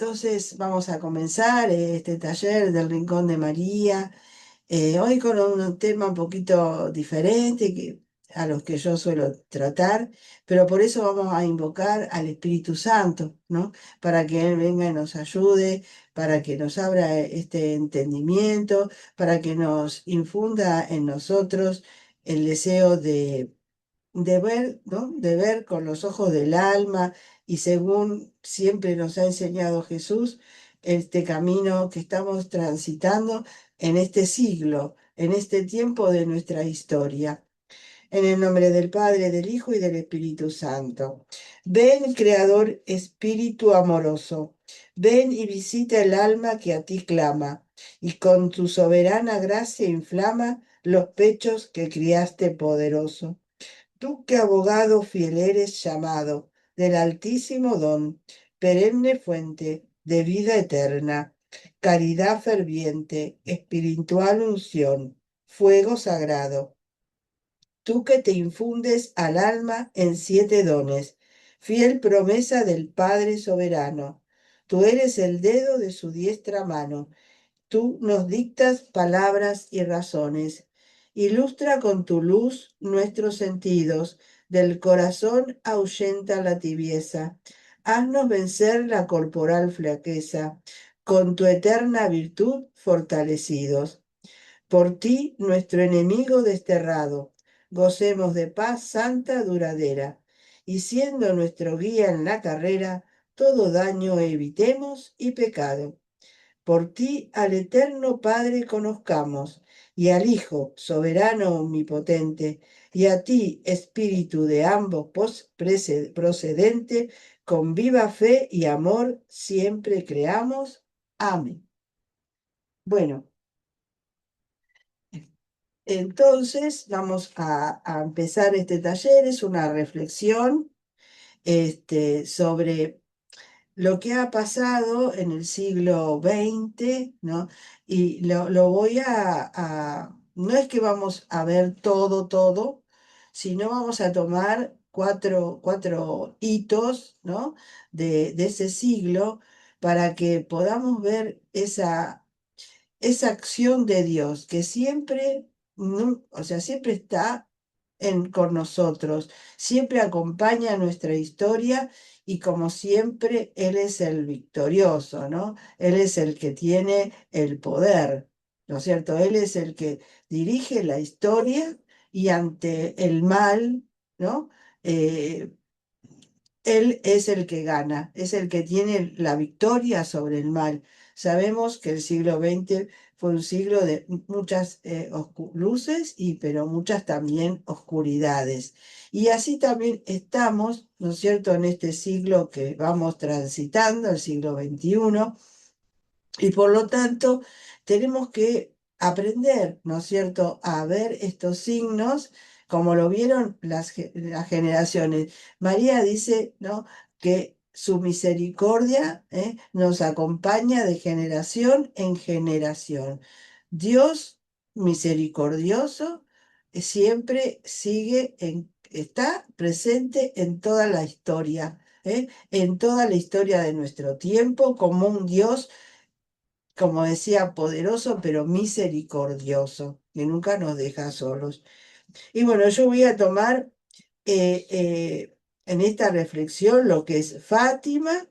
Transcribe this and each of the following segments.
Entonces vamos a comenzar este taller del Rincón de María, hoy con un tema un poquito diferente a los que yo suelo tratar, pero por eso vamos a invocar al Espíritu Santo, ¿no? Para que Él venga y nos ayude, para que nos abra este entendimiento, para que nos infunda en nosotros el deseo de ver, ¿no? De ver con los ojos del alma y según siempre nos ha enseñado Jesús, este camino que estamos transitando en este siglo, en este tiempo de nuestra historia. En el nombre del Padre, del Hijo y del Espíritu Santo. Ven, Creador Espíritu amoroso, ven y visita el alma que a ti clama, y con tu soberana gracia inflama los pechos que criaste poderoso. Tú que abogado fiel eres llamado del altísimo don, perenne fuente de vida eterna, caridad ferviente, espiritual unción, fuego sagrado. Tú que te infundes al alma en 7 dones, fiel promesa del Padre soberano. Tú eres el dedo de su diestra mano. Tú nos dictas palabras y razones. Ilustra con tu luz nuestros sentidos. Del corazón ahuyenta la tibieza. Haznos vencer la corporal flaqueza. Con tu eterna virtud fortalecidos. Por ti, nuestro enemigo desterrado. Gocemos de paz santa duradera. Y siendo nuestro guía en la carrera, todo daño evitemos y pecado. Por ti al eterno Padre conozcamos, y al Hijo, soberano omnipotente, y a ti, Espíritu de ambos procedente, con viva fe y amor siempre creamos. Amén. Bueno, entonces vamos a empezar este taller. Es una reflexión sobre lo que ha pasado en el siglo XX, ¿no? Y lo voy no es que vamos a ver todo, sino vamos a tomar cuatro hitos, ¿no? De ese siglo para que podamos ver esa acción de Dios que siempre, o sea, siempre está con nosotros, siempre acompaña nuestra historia y como siempre, Él es el victorioso, ¿no? Él es el que tiene el poder, ¿no es cierto? Él es el que dirige la historia y ante el mal, ¿no? Eh, Él es el que gana, es el que tiene la victoria sobre el mal. Sabemos que el siglo XX fue un siglo de muchas luces, pero muchas también oscuridades. Y así también estamos, ¿no es cierto?, en este siglo que vamos transitando, el siglo XXI, y por lo tanto tenemos que aprender, ¿no es cierto?, a ver estos signos como lo vieron las generaciones. María dice, ¿no?, que su misericordia nos acompaña de generación en generación. Dios misericordioso siempre está presente en toda la historia, en toda la historia de nuestro tiempo, como un Dios, como decía, poderoso, pero misericordioso, que nunca nos deja solos. Y bueno, yo voy a tomar en esta reflexión lo que es Fátima,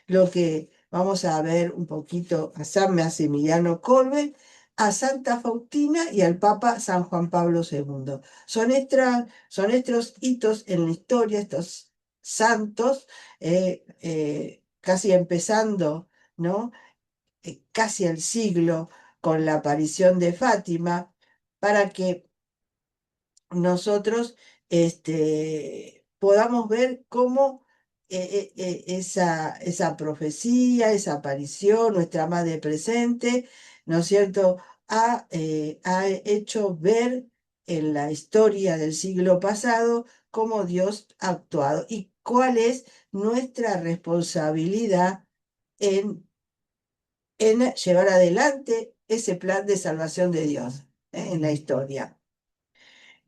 lo que vamos a ver un poquito a San Maximiliano Kolbe, a Santa Faustina y al Papa San Juan Pablo II. Son estos hitos en la historia, estos santos, casi empezando, ¿no? Casi el siglo con la aparición de Fátima, para que nosotros podamos ver cómo esa profecía, esa aparición, nuestra madre presente, ¿no es cierto?, ha hecho ver en la historia del siglo pasado cómo Dios ha actuado y cuál es nuestra responsabilidad en llevar adelante ese plan de salvación de Dios en la historia.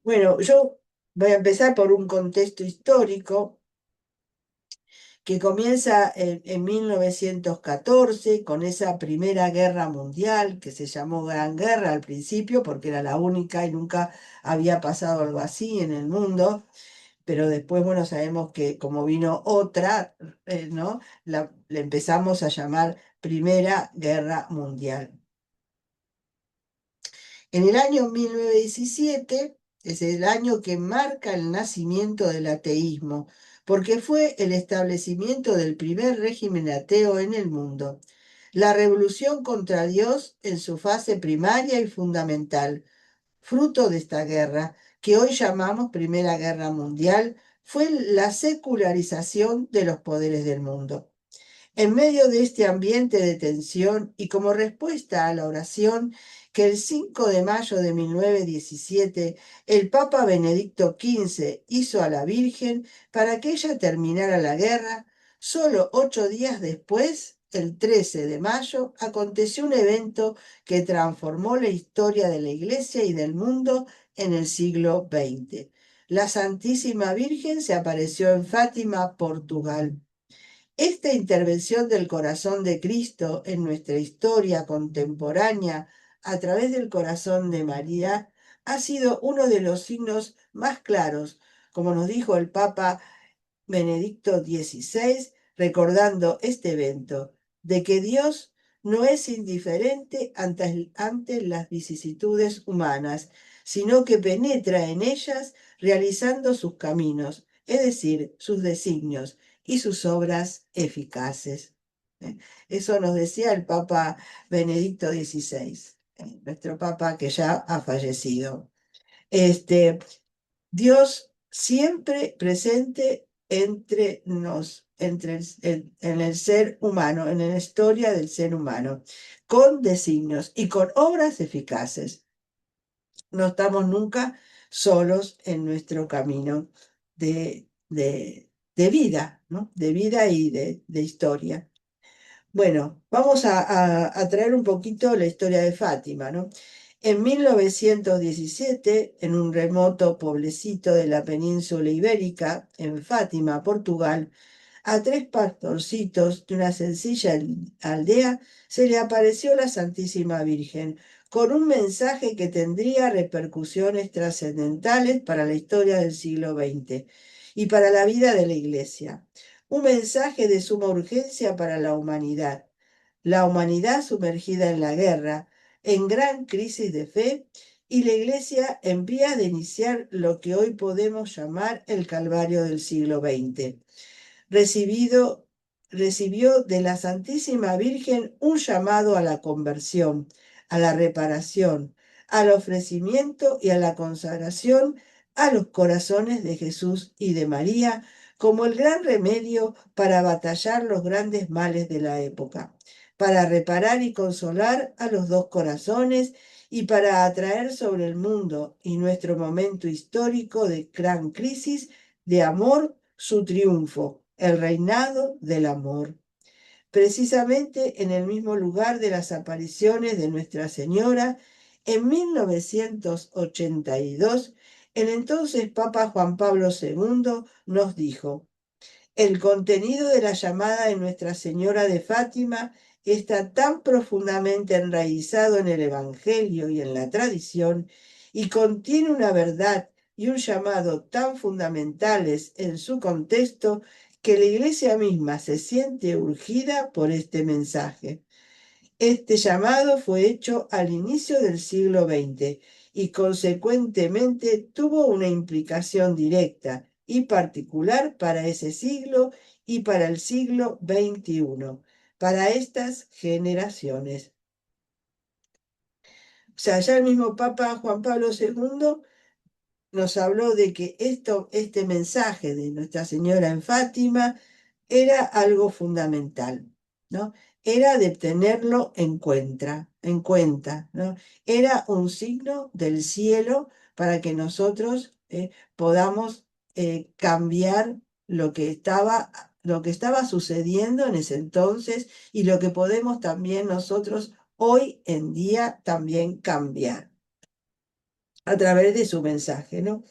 Bueno, yo voy a empezar por un contexto histórico que comienza en 1914 con esa Primera Guerra Mundial que se llamó Gran Guerra al principio porque era la única y nunca había pasado algo así en el mundo, pero después, bueno, sabemos que como vino otra, ¿no? Le empezamos a llamar Primera Guerra Mundial. En el año 1917 es el año que marca el nacimiento del ateísmo, porque fue el establecimiento del primer régimen ateo en el mundo. La revolución contra Dios en su fase primaria y fundamental, fruto de esta guerra, que hoy llamamos Primera Guerra Mundial, fue la secularización de los poderes del mundo. En medio de este ambiente de tensión y como respuesta a la oración que el 5 de mayo de 1917 el Papa Benedicto XV hizo a la Virgen para que ella terminara la guerra, solo 8 días después, el 13 de mayo, aconteció un evento que transformó la historia de la Iglesia y del mundo en el siglo XX. La Santísima Virgen se apareció en Fátima, Portugal. Esta intervención del corazón de Cristo en nuestra historia contemporánea a través del corazón de María ha sido uno de los signos más claros, como nos dijo el Papa Benedicto XVI, recordando este evento, de que Dios no es indiferente ante las vicisitudes humanas, sino que penetra en ellas realizando sus caminos, es decir, sus designios y sus obras eficaces. Eso nos decía el Papa Benedicto XVI, nuestro Papa que ya ha fallecido. Este, Dios siempre presente entre nos, en el ser humano, en la historia del ser humano, con designios y con obras eficaces. No estamos nunca solos en nuestro camino de vida, ¿no? De vida y de historia. Bueno, vamos a traer un poquito la historia de Fátima, ¿no? En 1917, en un remoto pueblecito de la península ibérica, en Fátima, Portugal, a tres pastorcitos de una sencilla aldea se le apareció la Santísima Virgen con un mensaje que tendría repercusiones trascendentales para la historia del siglo XX y para la vida de la Iglesia. Un mensaje de suma urgencia para la humanidad sumergida en la guerra, en gran crisis de fe, y la Iglesia en vías de iniciar lo que hoy podemos llamar el Calvario del siglo XX. Recibido, Recibió de la Santísima Virgen un llamado a la conversión, a la reparación, al ofrecimiento y a la consagración a los corazones de Jesús y de María como el gran remedio para batallar los grandes males de la época, para reparar y consolar a los dos corazones y para atraer sobre el mundo y nuestro momento histórico de gran crisis de amor su triunfo, el reinado del amor. Precisamente en el mismo lugar de las apariciones de Nuestra Señora, en 1982, el entonces Papa Juan Pablo II nos dijo: el contenido de la llamada de Nuestra Señora de Fátima está tan profundamente enraizado en el Evangelio y en la tradición y contiene una verdad y un llamado tan fundamentales en su contexto que la Iglesia misma se siente urgida por este mensaje. Este llamado fue hecho al inicio del siglo XX y consecuentemente tuvo una implicación directa y particular para ese siglo y para el siglo XXI, para estas generaciones. O sea, ya el mismo Papa Juan Pablo II nos habló de que este mensaje de Nuestra Señora en Fátima era algo fundamental, ¿no? Era de tenerlo en cuenta, ¿no? Era un signo del cielo para que nosotros podamos cambiar lo que estaba sucediendo en ese entonces y lo que podemos también nosotros hoy en día también cambiar a través de su mensaje, ¿no?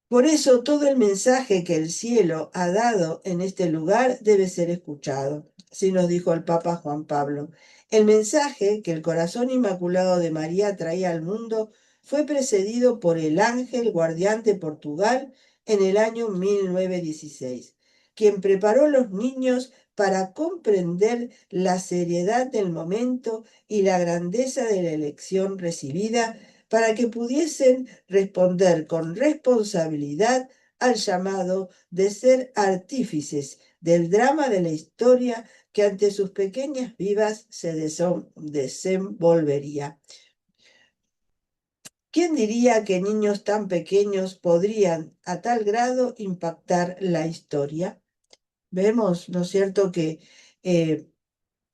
Por eso todo el mensaje que el cielo ha dado en este lugar debe ser escuchado, así nos dijo el Papa Juan Pablo. El mensaje que el corazón inmaculado de María traía al mundo fue precedido por el ángel guardián de Portugal en el año 1916, quien preparó a los niños para comprender la seriedad del momento y la grandeza de la elección recibida para que pudiesen responder con responsabilidad al llamado de ser artífices del drama de la historia que ante sus pequeñas vivas se desenvolvería. ¿Quién diría que niños tan pequeños podrían a tal grado impactar la historia? Vemos, ¿no es cierto?, que eh,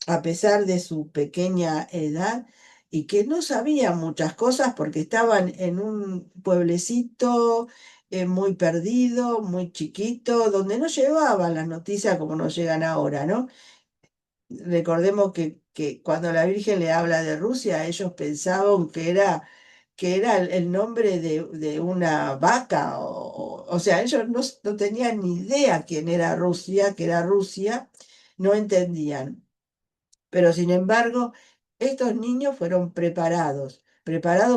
a pesar de su pequeña edad y que no sabían muchas cosas porque estaban en un pueblecito muy perdido, muy chiquito, donde no llevaban las noticias como nos llegan ahora, ¿no? Recordemos que cuando la Virgen le habla de Rusia, ellos pensaban que era el nombre de una vaca, o sea, ellos no tenían ni idea quién era Rusia, que era Rusia, no entendían. Pero sin embargo, estos niños fueron preparados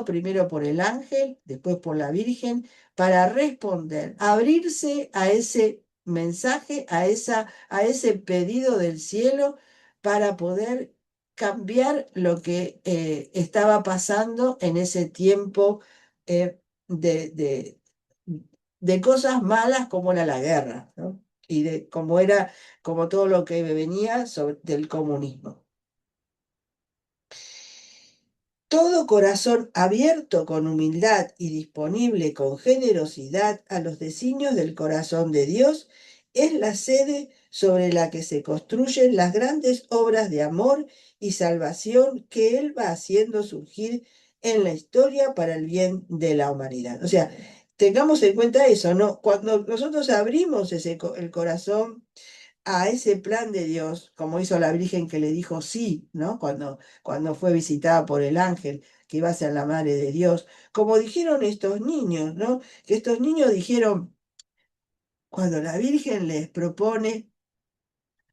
primero por el ángel, después por la Virgen, para responder, abrirse a ese mensaje, a ese pedido del cielo, para poder cambiar lo que estaba pasando en ese tiempo eh, de, de- de cosas malas como era la guerra, ¿no? Y de cómo era, como todo lo que venía del comunismo. Todo corazón abierto con humildad y disponible con generosidad a los designios del corazón de Dios es la sede sobre la que se construyen las grandes obras de amor y salvación que Él va haciendo surgir en la historia para el bien de la humanidad. O sea, tengamos en cuenta eso, ¿no? Cuando nosotros abrimos el corazón a ese plan de Dios, como hizo la Virgen que le dijo sí, ¿no? Cuando fue visitada por el ángel, que iba a ser la madre de Dios, como dijeron estos niños, ¿no? Que estos niños dijeron, cuando la Virgen les propone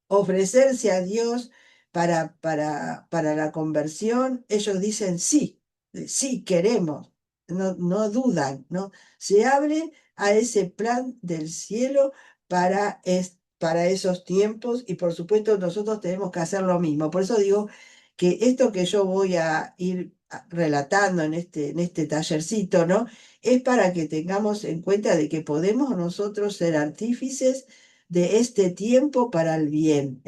ofrecerse a Dios para la conversión, ellos dicen sí, sí, queremos, no dudan, ¿no? Se abren a ese plan del cielo para esos tiempos y por supuesto nosotros tenemos que hacer lo mismo. Por eso digo que esto que yo voy a ir relatando en este tallercito, ¿no? Es para que tengamos en cuenta de que podemos nosotros ser artífices de este tiempo para el bien,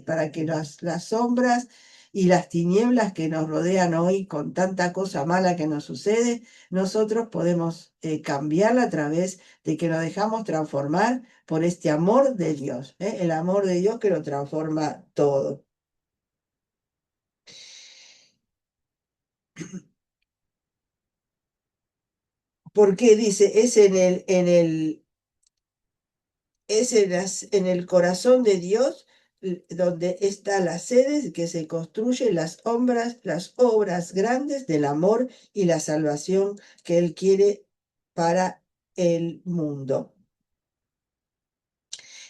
para que las sombras y las tinieblas que nos rodean hoy con tanta cosa mala que nos sucede, nosotros podemos cambiarla a través de que nos dejamos transformar por este amor de Dios, el amor de Dios que lo transforma todo. Porque dice, es en el corazón de Dios donde está la sede que se construyen las obras grandes del amor y la salvación que Él quiere para el mundo.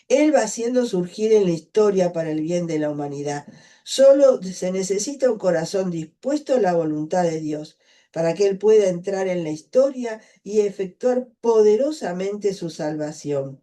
Él va haciendo surgir en la historia para el bien de la humanidad. Solo se necesita un corazón dispuesto a la voluntad de Dios para que Él pueda entrar en la historia y efectuar poderosamente su salvación.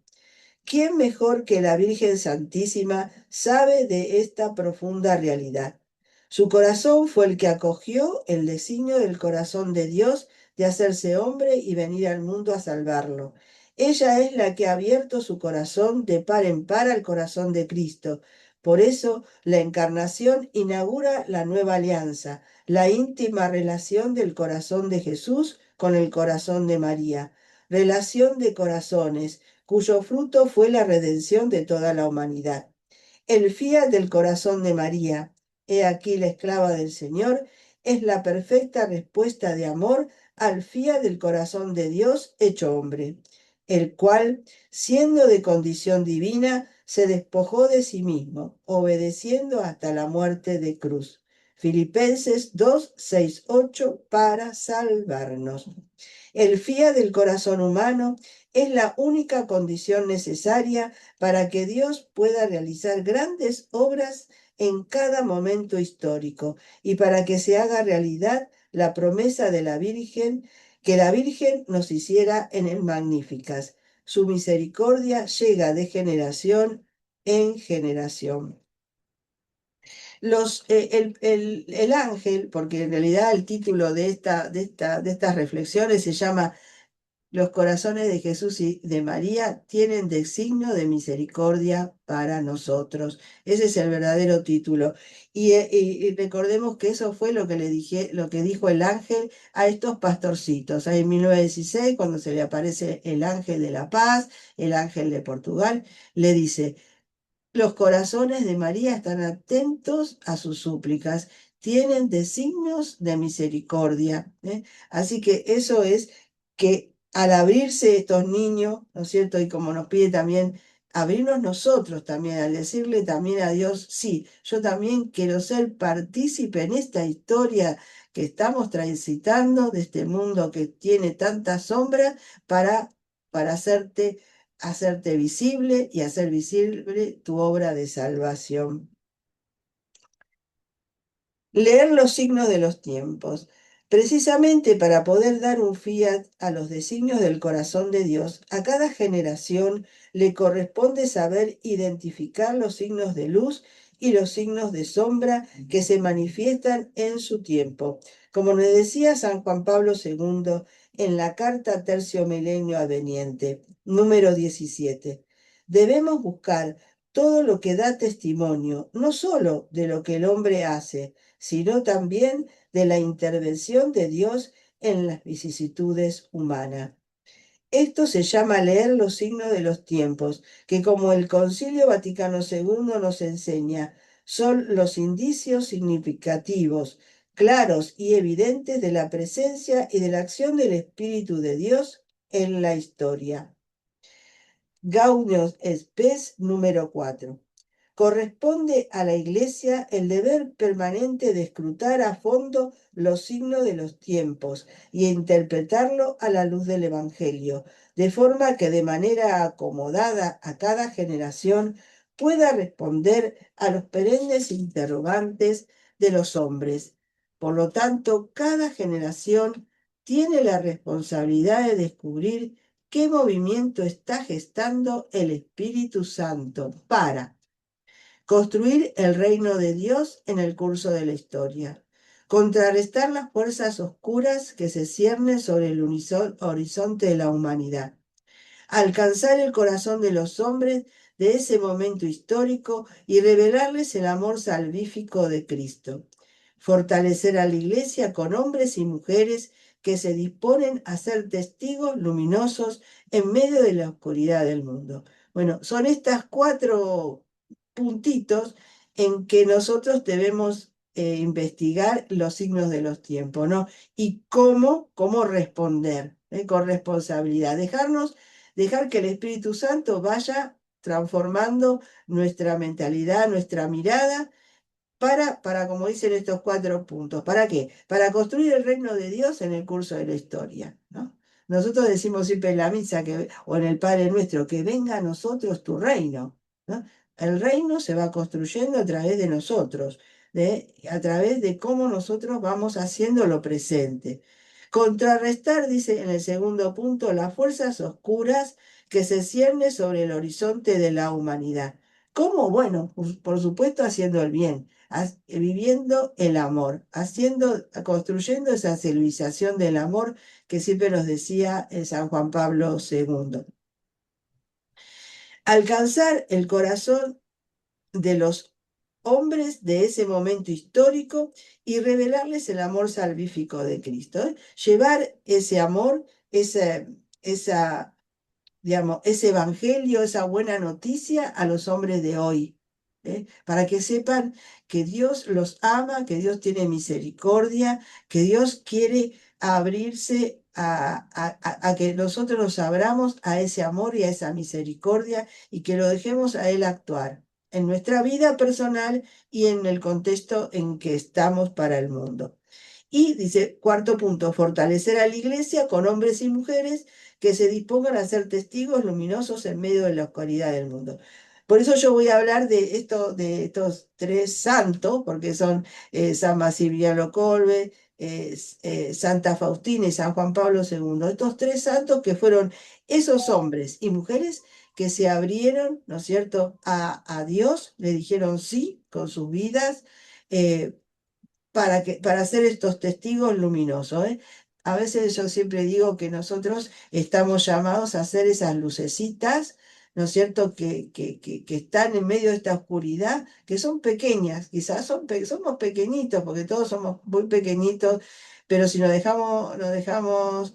¿Quién mejor que la Virgen Santísima sabe de esta profunda realidad? Su corazón fue el que acogió el designio del corazón de Dios de hacerse hombre y venir al mundo a salvarlo. Ella es la que ha abierto su corazón de par en par al corazón de Cristo. Por eso la encarnación inaugura la nueva alianza, la íntima relación del corazón de Jesús con el corazón de María. Relación de corazones cuyo fruto fue la redención de toda la humanidad. El fiat del corazón de María, he aquí la esclava del Señor, es la perfecta respuesta de amor al fiat del corazón de Dios hecho hombre, el cual, siendo de condición divina, se despojó de sí mismo, obedeciendo hasta la muerte de cruz. Filipenses 2, 6, 8, para salvarnos. El fiat del corazón humano es la única condición necesaria para que Dios pueda realizar grandes obras en cada momento histórico y para que se haga realidad la promesa de la Virgen, que la Virgen nos hiciera en el Magníficas. Su misericordia llega de generación en generación. El ángel, porque en realidad el título de estas reflexiones se llama Los corazones de Jesús y de María tienen designio de misericordia para nosotros. Ese es el verdadero título. Y recordemos que eso fue lo que lo que dijo el ángel a estos pastorcitos. Ahí en 1916, cuando se le aparece el ángel de la paz, el ángel de Portugal, le dice: los corazones de María están atentos a sus súplicas, tienen designios de misericordia. Así que eso es que al abrirse estos niños, ¿no es cierto? Y como nos pide también abrirnos nosotros también, al decirle también a Dios: sí, yo también quiero ser partícipe en esta historia que estamos transitando, de este mundo que tiene tantas sombras, para hacerte visible y hacer visible tu obra de salvación. Leer los signos de los tiempos. Precisamente para poder dar un fiat a los designios del corazón de Dios, a cada generación le corresponde saber identificar los signos de luz y los signos de sombra que se manifiestan en su tiempo. Como nos decía San Juan Pablo II en la carta Tercio Milenio Adveniente, número 17, debemos buscar todo lo que da testimonio, no solo de lo que el hombre hace, sino también de la intervención de Dios en las vicisitudes humanas. Esto se llama leer los signos de los tiempos, que como el Concilio Vaticano II nos enseña, son los indicios significativos, claros y evidentes de la presencia y de la acción del Espíritu de Dios en la historia. Gaudium Spes número 4. Corresponde a la Iglesia el deber permanente de escrutar a fondo los signos de los tiempos y interpretarlo a la luz del Evangelio, de forma que de manera acomodada a cada generación pueda responder a los perennes interrogantes de los hombres. Por lo tanto, cada generación tiene la responsabilidad de descubrir qué movimiento está gestando el Espíritu Santo para construir el reino de Dios en el curso de la historia, contrarrestar las fuerzas oscuras que se ciernen sobre el horizonte de la humanidad, alcanzar el corazón de los hombres de ese momento histórico y revelarles el amor salvífico de Cristo, fortalecer a la Iglesia con hombres y mujeres que se disponen a ser testigos luminosos en medio de la oscuridad del mundo. Bueno, son estas cuatro puntitos en que nosotros debemos investigar los signos de los tiempos, ¿no? Y cómo responder, con responsabilidad. Dejar que el Espíritu Santo vaya transformando nuestra mentalidad, nuestra mirada, como dicen estos cuatro puntos. ¿Para qué? Para construir el reino de Dios en el curso de la historia, ¿no? Nosotros decimos siempre en la misa o en el Padre Nuestro, que venga a nosotros tu reino, ¿no? El reino se va construyendo a través de nosotros, a través de cómo nosotros vamos haciendo lo presente. Contrarrestar, dice en el segundo punto, las fuerzas oscuras que se ciernen sobre el horizonte de la humanidad. ¿Cómo? Bueno, por supuesto haciendo el bien, viviendo el amor, construyendo esa civilización del amor que siempre nos decía San Juan Pablo II. Alcanzar el corazón de los hombres de ese momento histórico y revelarles el amor salvífico de Cristo. Llevar ese amor, esa, digamos, ese evangelio, esa buena noticia a los hombres de hoy, para que sepan que Dios los ama, que Dios tiene misericordia, que Dios quiere abrirse a que nosotros nos abramos a ese amor y a esa misericordia y que lo dejemos a Él actuar en nuestra vida personal y en el contexto en que estamos para el mundo. Y dice, cuarto punto, fortalecer a la iglesia con hombres y mujeres que se dispongan a ser testigos luminosos en medio de la oscuridad del mundo. Por eso yo voy a hablar de estos tres santos, porque son San Maximiliano Kolbe, Santa Faustina y San Juan Pablo II. Estos tres santos que fueron esos hombres y mujeres que se abrieron, ¿no es cierto?, a Dios, le dijeron sí con sus vidas, eh, para ser estos testigos luminosos, ¿eh? A veces yo siempre digo que nosotros estamos llamados a ser esas lucecitas, ¿no es cierto?, que están en medio de esta oscuridad, que son pequeñas, quizás somos pequeñitos, porque todos somos muy pequeñitos, pero si nos dejamos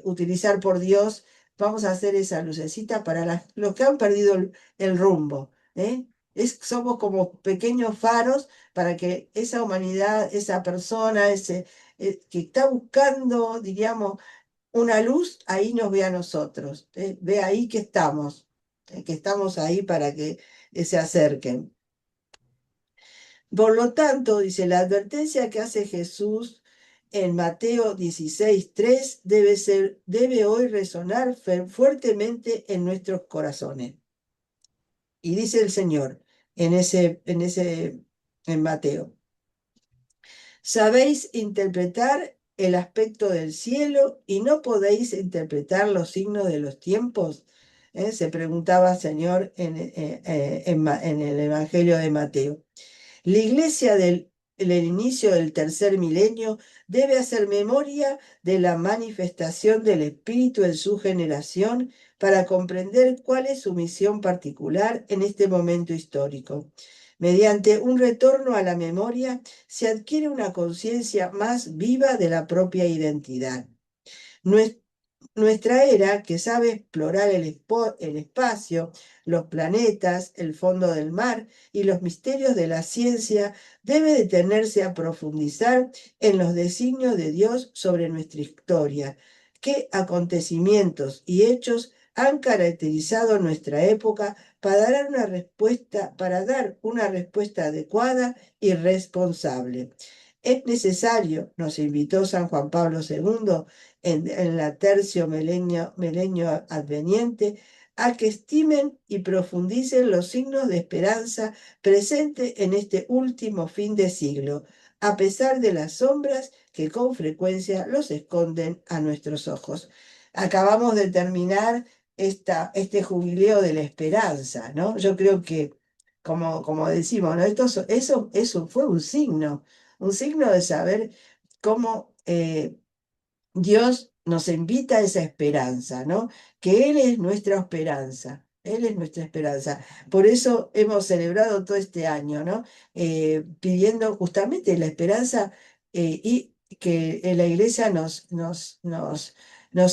utilizar por Dios, vamos a hacer esa lucecita para los que han perdido el rumbo, ¿eh? Somos como pequeños faros para que esa humanidad, esa persona, que está buscando, diríamos, una luz, ahí nos ve a nosotros, ve ahí que estamos ahí para que se acerquen. Por lo tanto, dice, la advertencia que hace Jesús en Mateo 16:3 debe hoy resonar fuertemente en nuestros corazones. Y dice el Señor en Mateo. Sabéis interpretar el aspecto del cielo y no podéis interpretar los signos de los tiempos. Se preguntaba el Señor en el Evangelio de Mateo. La iglesia del inicio del tercer milenio debe hacer memoria de la manifestación del Espíritu en su generación para comprender cuál es su misión particular en este momento histórico. Mediante un retorno a la memoria se adquiere una conciencia más viva de la propia identidad. Nuestra era, que sabe explorar el espacio, los planetas, el fondo del mar y los misterios de la ciencia, debe detenerse a profundizar en los designios de Dios sobre nuestra historia. ¿Qué acontecimientos y hechos han caracterizado nuestra época para dar una respuesta adecuada y responsable? Es necesario, nos invitó San Juan Pablo II en la tercio milenio adveniente, a que estimen y profundicen los signos de esperanza presentes en este último fin de siglo, a pesar de las sombras que con frecuencia los esconden a nuestros ojos. Acabamos de terminar este jubileo de la esperanza, ¿no? Yo creo que, como decimos, ¿no? Eso fue un signo de saber cómo Dios nos invita a esa esperanza, ¿no? Que Él es nuestra esperanza. Él es nuestra esperanza. Por eso hemos celebrado todo este año, ¿no? Pidiendo justamente la esperanza, y que la iglesia nos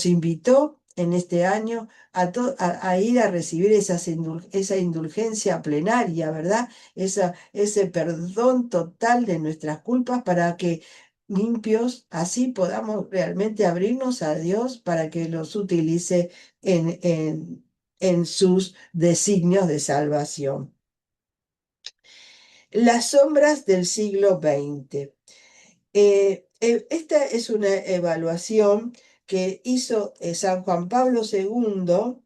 invitó en este año a ir a recibir esa indulgencia plenaria, ¿verdad? Ese perdón total de nuestras culpas para que limpios, así podamos realmente abrirnos a Dios para que los utilice en sus designios de salvación. Las sombras del siglo XX. Esta es una evaluación que hizo San Juan Pablo II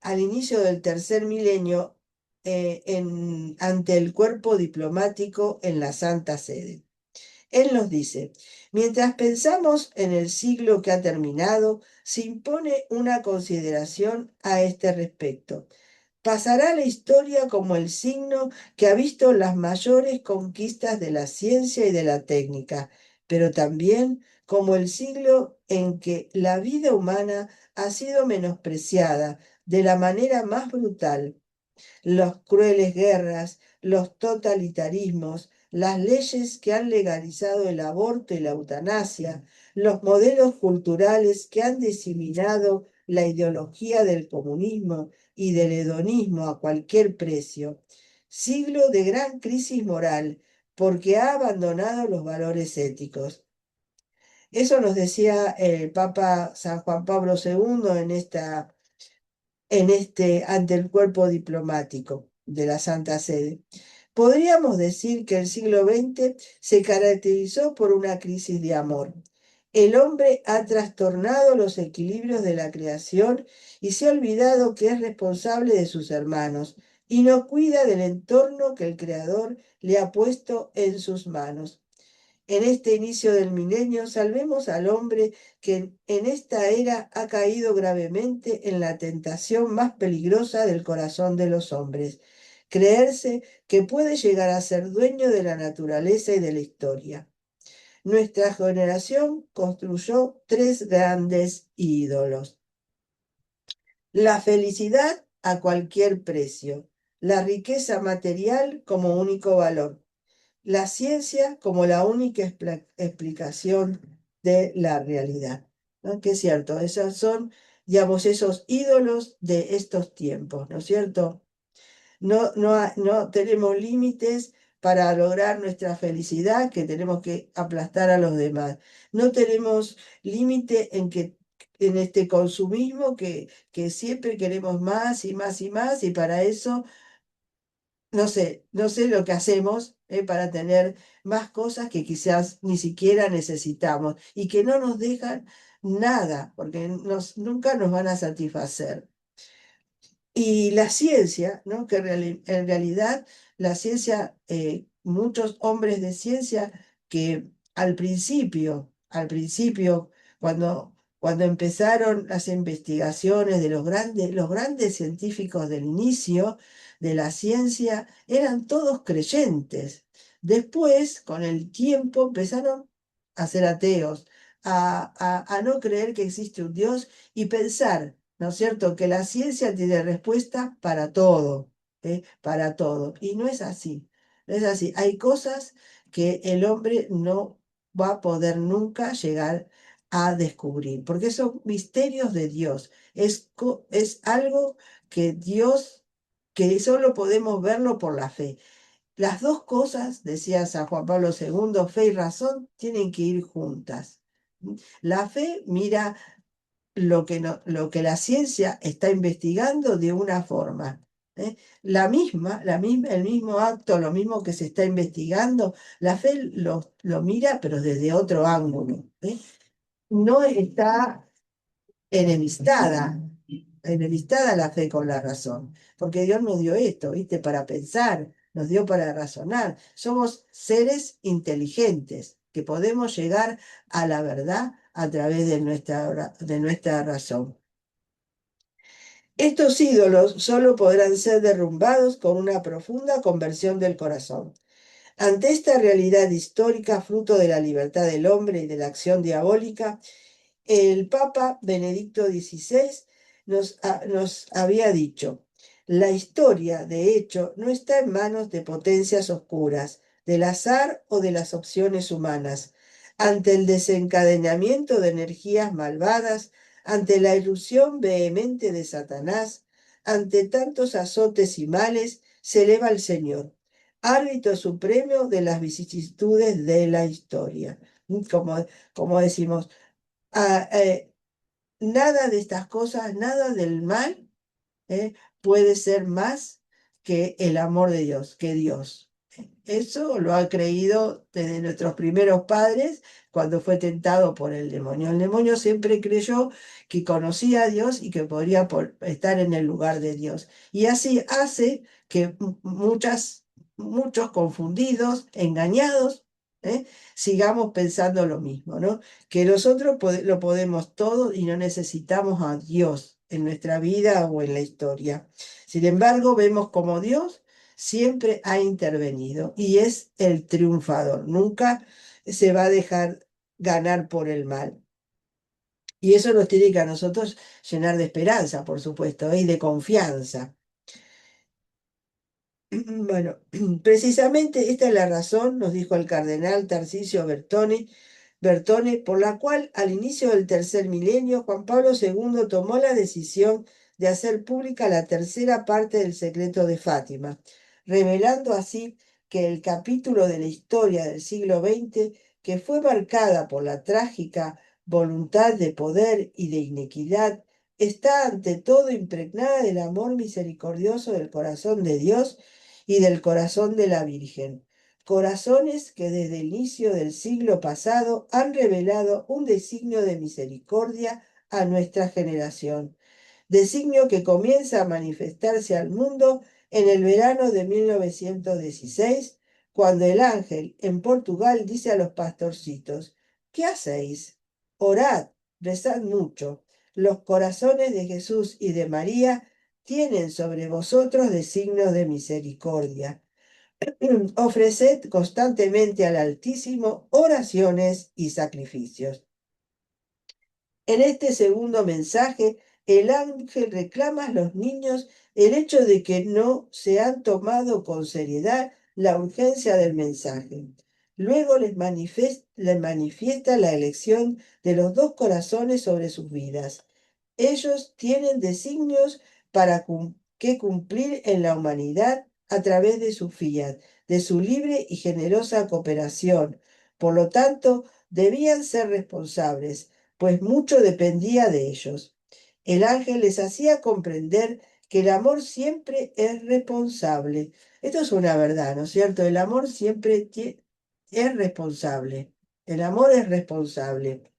al inicio del tercer milenio, ante el cuerpo diplomático en la Santa Sede. Él nos dice, mientras pensamos en el siglo que ha terminado, se impone una consideración a este respecto. Pasará a la historia como el signo que ha visto las mayores conquistas de la ciencia y de la técnica, pero también como el siglo en que la vida humana ha sido menospreciada de la manera más brutal. Las crueles guerras, los totalitarismos, las leyes que han legalizado el aborto y la eutanasia, los modelos culturales que han diseminado la ideología del comunismo y del hedonismo a cualquier precio. Siglo de gran crisis moral, porque ha abandonado los valores éticos. Eso nos decía el Papa San Juan Pablo II ante el cuerpo diplomático de la Santa Sede. Podríamos decir que el siglo XX se caracterizó por una crisis de amor. El hombre ha trastornado los equilibrios de la creación y se ha olvidado que es responsable de sus hermanos y no cuida del entorno que el Creador le ha puesto en sus manos. En este inicio del milenio, salvemos al hombre que en esta era ha caído gravemente en la tentación más peligrosa del corazón de los hombres, creerse que puede llegar a ser dueño de la naturaleza y de la historia. Nuestra generación construyó tres grandes ídolos: la felicidad a cualquier precio, la riqueza material como único valor, la ciencia como la única explicación de la realidad. ¿No? Que es cierto, esos son, digamos, esos ídolos de estos tiempos, ¿no es cierto? No tenemos límites para lograr nuestra felicidad, que tenemos que aplastar a los demás. No tenemos límite en este consumismo que siempre queremos más y más y más, y para eso no sé lo que hacemos para tener más cosas que quizás ni siquiera necesitamos y que no nos dejan nada, porque nunca nos van a satisfacer. Y la ciencia, ¿no? Que en realidad la ciencia, muchos hombres de ciencia que al principio, cuando empezaron las investigaciones de los grandes científicos del inicio de la ciencia, eran todos creyentes. Después, con el tiempo, empezaron a ser ateos, a no creer que existe un Dios y pensar, ¿no es cierto?, que la ciencia tiene respuesta para todo, ¿eh? Para todo. Y no es así, no es así. Hay cosas que el hombre no va a poder nunca llegar a descubrir, porque son misterios de Dios. Es algo que Dios, que solo podemos verlo por la fe. Las dos cosas, decía San Juan Pablo II, fe y razón, tienen que ir juntas. La fe mira lo que, no, lo que la ciencia está investigando de una forma. ¿Eh? El mismo acto, lo mismo que se está investigando, la fe lo mira, pero desde otro ángulo. ¿Eh? No está enemistada, enemistada la fe con la razón, porque Dios nos dio esto, ¿viste? Para pensar, nos dio para razonar. Somos seres inteligentes que podemos llegar a la verdad a través de nuestra razón. Estos ídolos solo podrán ser derrumbados con una profunda conversión del corazón. Ante esta realidad histórica, fruto de la libertad del hombre y de la acción diabólica, el Papa Benedicto XVI nos había dicho: la historia, de hecho, no está en manos de potencias oscuras, del azar o de las opciones humanas. Ante el desencadenamiento de energías malvadas, ante la irrupción vehemente de Satanás, ante tantos azotes y males, se eleva el Señor, árbitro supremo de las vicisitudes de la historia. Como decimos, ah, nada de estas cosas, nada del mal, puede ser más que el amor de Dios, que Dios. Eso lo ha creído desde nuestros primeros padres cuando fue tentado por el demonio. El demonio siempre creyó que conocía a Dios y que podría estar en el lugar de Dios. Y así hace que muchos confundidos, engañados, ¿eh? Sigamos pensando lo mismo, ¿no? Que nosotros lo podemos todo y no necesitamos a Dios en nuestra vida o en la historia. Sin embargo, vemos como Dios siempre ha intervenido y es el triunfador. Nunca se va a dejar ganar por el mal. Y eso nos tiene que a nosotros llenar de esperanza, por supuesto, y de confianza. Bueno, precisamente esta es la razón, nos dijo el cardenal Tarcisio Bertone, por la cual al inicio del tercer milenio Juan Pablo II tomó la decisión de hacer pública la tercera parte del secreto de Fátima, revelando así que el capítulo de la historia del siglo XX, que fue marcada por la trágica voluntad de poder y de inequidad, está ante todo impregnada del amor misericordioso del corazón de Dios y del corazón de la Virgen. Corazones que desde el inicio del siglo pasado han revelado un designio de misericordia a nuestra generación, designio que comienza a manifestarse al mundo en el verano de 1916, cuando el ángel en Portugal dice a los pastorcitos: ¿qué hacéis? Orad, rezad mucho. Los corazones de Jesús y de María tienen sobre vosotros designios de misericordia. Ofreced constantemente al Altísimo oraciones y sacrificios. En este segundo mensaje, el ángel reclama a los niños el hecho de que no se han tomado con seriedad la urgencia del mensaje. Luego les manifiesta la elección de los dos corazones sobre sus vidas. Ellos tienen designios que cumplir en la humanidad a través de su fiat, de su libre y generosa cooperación. Por lo tanto, debían ser responsables, pues mucho dependía de ellos. El ángel les hacía comprender que el amor siempre es responsable. Esto es una verdad, ¿no es cierto? El amor siempre es responsable. El amor es responsable.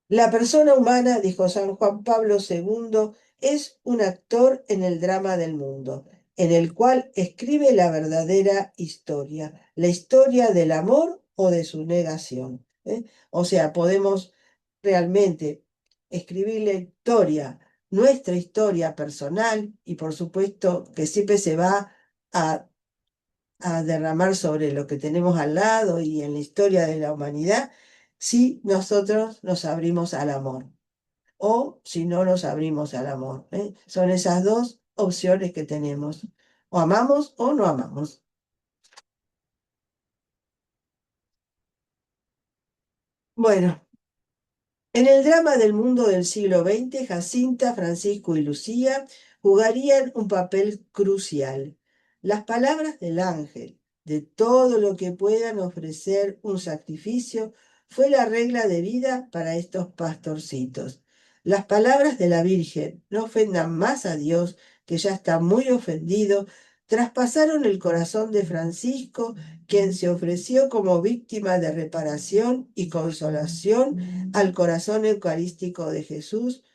La persona humana, dijo San Juan Pablo II, es un actor en el drama del mundo, en el cual escribe la verdadera historia, la historia del amor o de su negación. O sea, podemos realmente escribir la historia, nuestra historia personal, y por supuesto que siempre se va a derramar sobre lo que tenemos al lado y en la historia de la humanidad, si nosotros nos abrimos al amor o si no nos abrimos al amor. Son esas dos opciones que tenemos. O amamos o no amamos. Bueno, en el drama del mundo del siglo XX, Jacinta, Francisco y Lucía jugarían un papel crucial. Las palabras del ángel, de todo lo que puedan ofrecer un sacrificio, fue la regla de vida para estos pastorcitos. Las palabras de la Virgen, no ofendan más a Dios, que ya está muy ofendido, traspasaron el corazón de Francisco, quien se ofreció como víctima de reparación y consolación al corazón eucarístico de Jesús.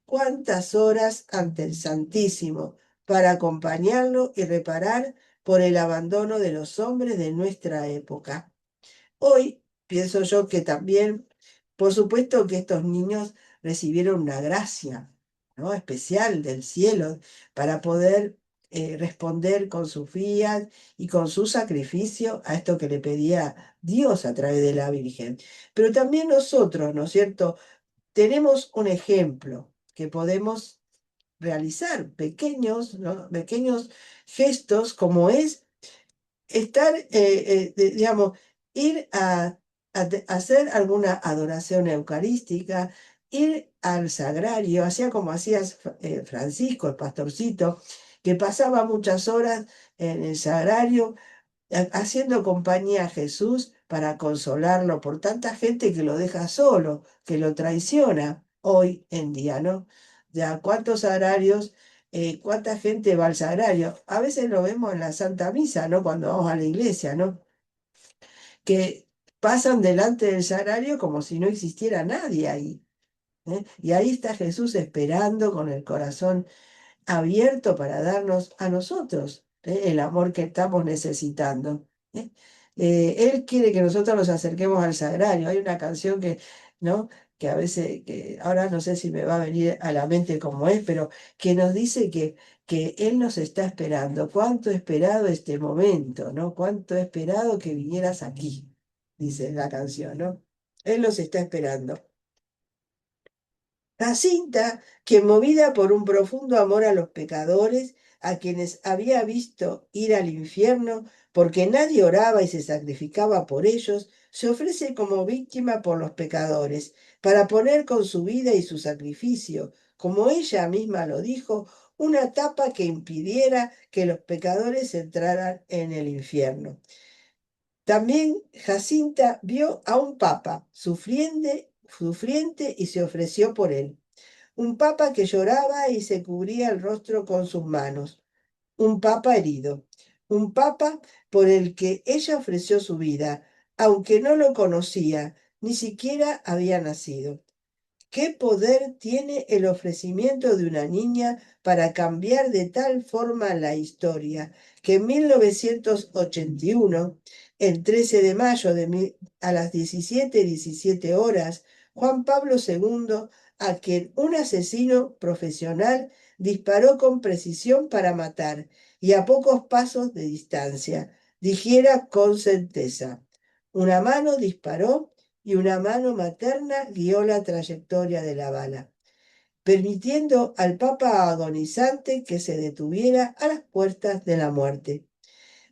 Cuántas horas ante el Santísimo para acompañarlo y reparar por el abandono de los hombres de nuestra época. Hoy pienso yo que también, por supuesto que estos niños recibieron una gracia, ¿no?, especial del cielo para poder responder con su fiat y con su sacrificio a esto que le pedía Dios a través de la Virgen. Pero también nosotros, ¿no es cierto?, tenemos un ejemplo que podemos realizar, pequeños, ¿no?, pequeños gestos, como es estar, digamos, ir a hacer alguna adoración eucarística, ir al sagrario, hacía como hacía Francisco, el pastorcito, que pasaba muchas horas en el sagrario haciendo compañía a Jesús para consolarlo por tanta gente que lo deja solo, que lo traiciona hoy en día, ¿no? Ya, ¿cuántos sagrarios, cuánta gente va al sagrario? A veces lo vemos en la Santa Misa, ¿no? Cuando vamos a la iglesia, ¿no? Que pasan delante del sagrario como si no existiera nadie ahí. Y ahí está Jesús esperando con el corazón abierto para darnos a nosotros el amor que estamos necesitando. ¿eh? Él quiere que nosotros nos acerquemos al sagrario. Hay una canción que, ¿no?, que a veces, que ahora no sé si me va a venir a la mente cómo es, pero que nos dice que Él nos está esperando. Cuánto he esperado este momento, ¿no? Cuánto he esperado que vinieras aquí, dice la canción, ¿no? Él nos está esperando. Jacinta, que movida por un profundo amor a los pecadores, a quienes había visto ir al infierno, porque nadie oraba y se sacrificaba por ellos, se ofrece como víctima por los pecadores, para poner con su vida y su sacrificio, como ella misma lo dijo, una tapa que impidiera que los pecadores entraran en el infierno. También Jacinta vio a un papa sufriente y se ofreció por él. Un papa que lloraba y se cubría el rostro con sus manos. un papa herido, un papa por el que ella ofreció su vida, aunque no lo conocía, ni siquiera había nacido. ¿Qué poder tiene el ofrecimiento de una niña para cambiar de tal forma la historia que en 1981, el 13 de mayo a las 17:17 horas, Juan Pablo II, a quien un asesino profesional disparó con precisión para matar y a pocos pasos de distancia, dijera con certeza? Una mano disparó y una mano materna guió la trayectoria de la bala, permitiendo al papa agonizante que se detuviera a las puertas de la muerte.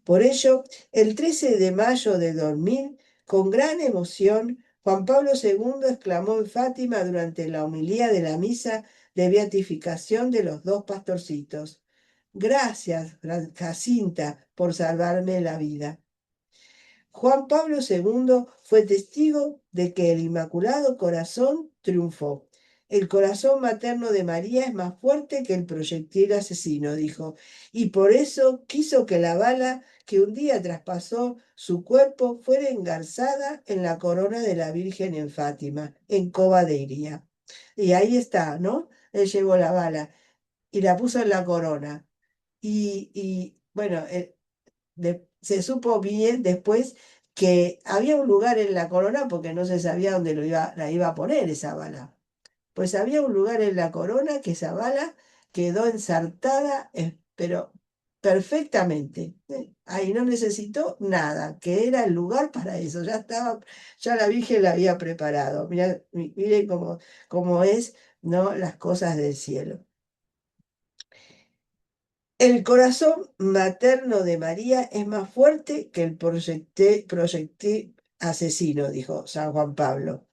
Por ello, el 13 de mayo de 2000, con gran emoción, Juan Pablo II exclamó en Fátima durante la homilía de la misa de beatificación de los dos pastorcitos: Gracias, Jacinta, por salvarme la vida. Juan Pablo II fue testigo de que el Inmaculado Corazón triunfó. El corazón materno de María es más fuerte que el proyectil asesino, dijo, y por eso quiso que la bala que un día traspasó su cuerpo fuera engarzada en la corona de la Virgen en Fátima, en Coba de Iría. Y ahí está, ¿no? Él llevó la bala y la puso en la corona. Bueno, se supo bien después que había un lugar en la corona porque no se sabía dónde la iba a poner esa bala. Pues había un lugar en la corona que esa bala quedó ensartada, pero perfectamente. Ahí no necesitó nada, que era el lugar para eso. Ya estaba, ya la Virgen la había preparado. Miren cómo es, ¿no? Las cosas del cielo. El corazón materno de María es más fuerte que el proyectil asesino, dijo San Juan Pablo.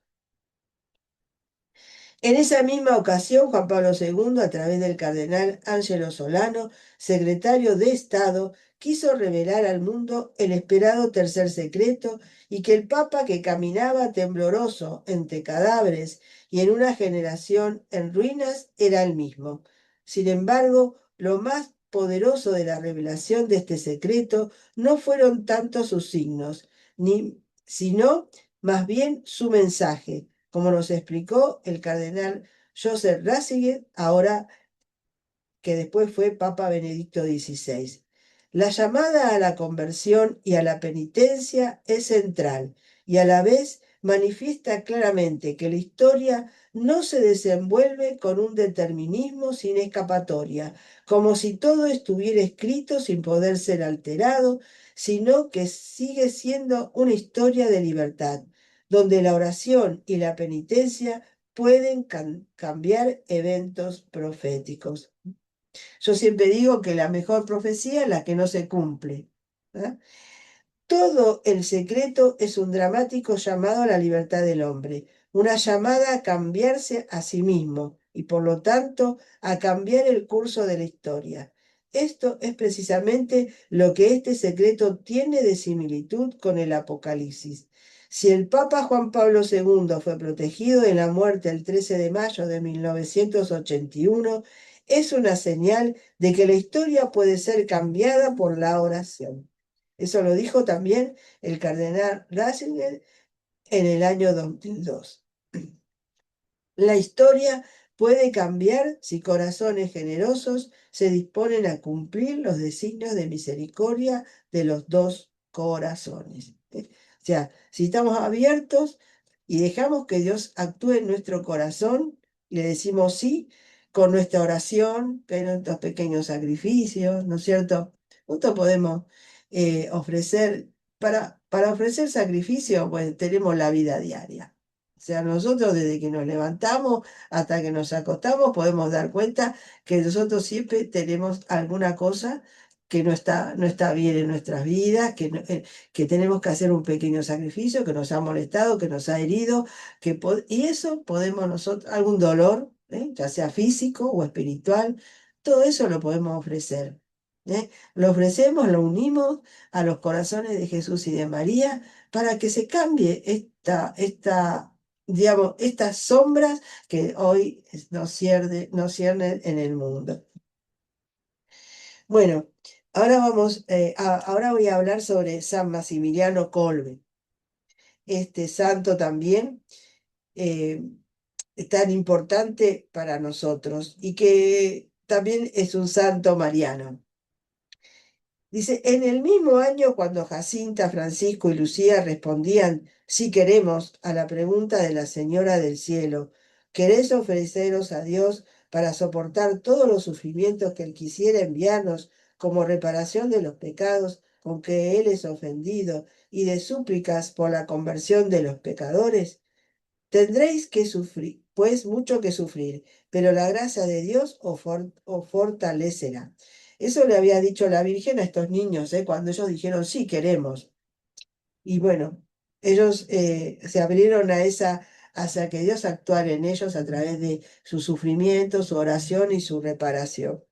En esa misma ocasión, Juan Pablo II, a través del cardenal Ángelo Solano, secretario de Estado, quiso revelar al mundo el esperado tercer secreto y que el Papa, que caminaba tembloroso entre cadáveres y en una generación en ruinas, era el mismo. Sin embargo, lo más poderoso de la revelación de este secreto no fueron tanto sus signos, sino más bien su mensaje, como nos explicó el cardenal Joseph Ratzinger, ahora que después fue Papa Benedicto XVI. La llamada a la conversión y a la penitencia es central y a la vez manifiesta claramente que la historia no se desenvuelve con un determinismo sin escapatoria, como si todo estuviera escrito sin poder ser alterado, sino que sigue siendo una historia de libertad, donde la oración y la penitencia pueden cambiar eventos proféticos. Yo siempre digo que la mejor profecía es la que no se cumple. ¿Eh? Todo el secreto es un dramático llamado a la libertad del hombre, una llamada a cambiarse a sí mismo y por lo tanto a cambiar el curso de la historia. Esto es precisamente lo que este secreto tiene de similitud con el Apocalipsis. Si el Papa Juan Pablo II fue protegido de la muerte el 13 de mayo de 1981, es una señal de que la historia puede ser cambiada por la oración. Eso lo dijo también el cardenal Ratzinger en el año 2002. La historia puede cambiar si corazones generosos se disponen a cumplir los designios de misericordia de los dos corazones. O sea, si estamos abiertos y dejamos que Dios actúe en nuestro corazón, y le decimos sí con nuestra oración, con nuestros pequeños sacrificios, ¿no es cierto? Nosotros podemos ofrecer, para ofrecer sacrificio, pues tenemos la vida diaria. O sea, nosotros desde que nos levantamos hasta que nos acostamos podemos dar cuenta que nosotros siempre tenemos alguna cosa que no está bien en nuestras vidas, que tenemos que hacer un pequeño sacrificio, que nos ha molestado, que nos ha herido, y eso podemos nosotros, algún dolor, ya sea físico o espiritual, todo eso lo podemos ofrecer. Lo ofrecemos, lo unimos a los corazones de Jesús y de María para que se cambie digamos, estas sombras que hoy nos ciernen en el mundo. Bueno, Ahora voy a hablar sobre San Maximiliano Kolbe, este santo también eh, tan importante para nosotros y que también es un santo mariano. Dice, en el mismo año cuando Jacinta, Francisco y Lucía respondían si queremos a la pregunta de la Señora del Cielo, ¿querés ofreceros a Dios para soportar todos los sufrimientos que Él quisiera enviarnos como reparación de los pecados con que Él es ofendido y de súplicas por la conversión de los pecadores? Tendréis que sufrir, pues mucho que sufrir, pero la gracia de Dios os fortalecerá. Eso le había dicho la Virgen a estos niños, cuando ellos dijeron, sí, queremos. Y bueno, ellos se abrieron a hacia que Dios actuara en ellos a través de su sufrimiento, su oración y su reparación.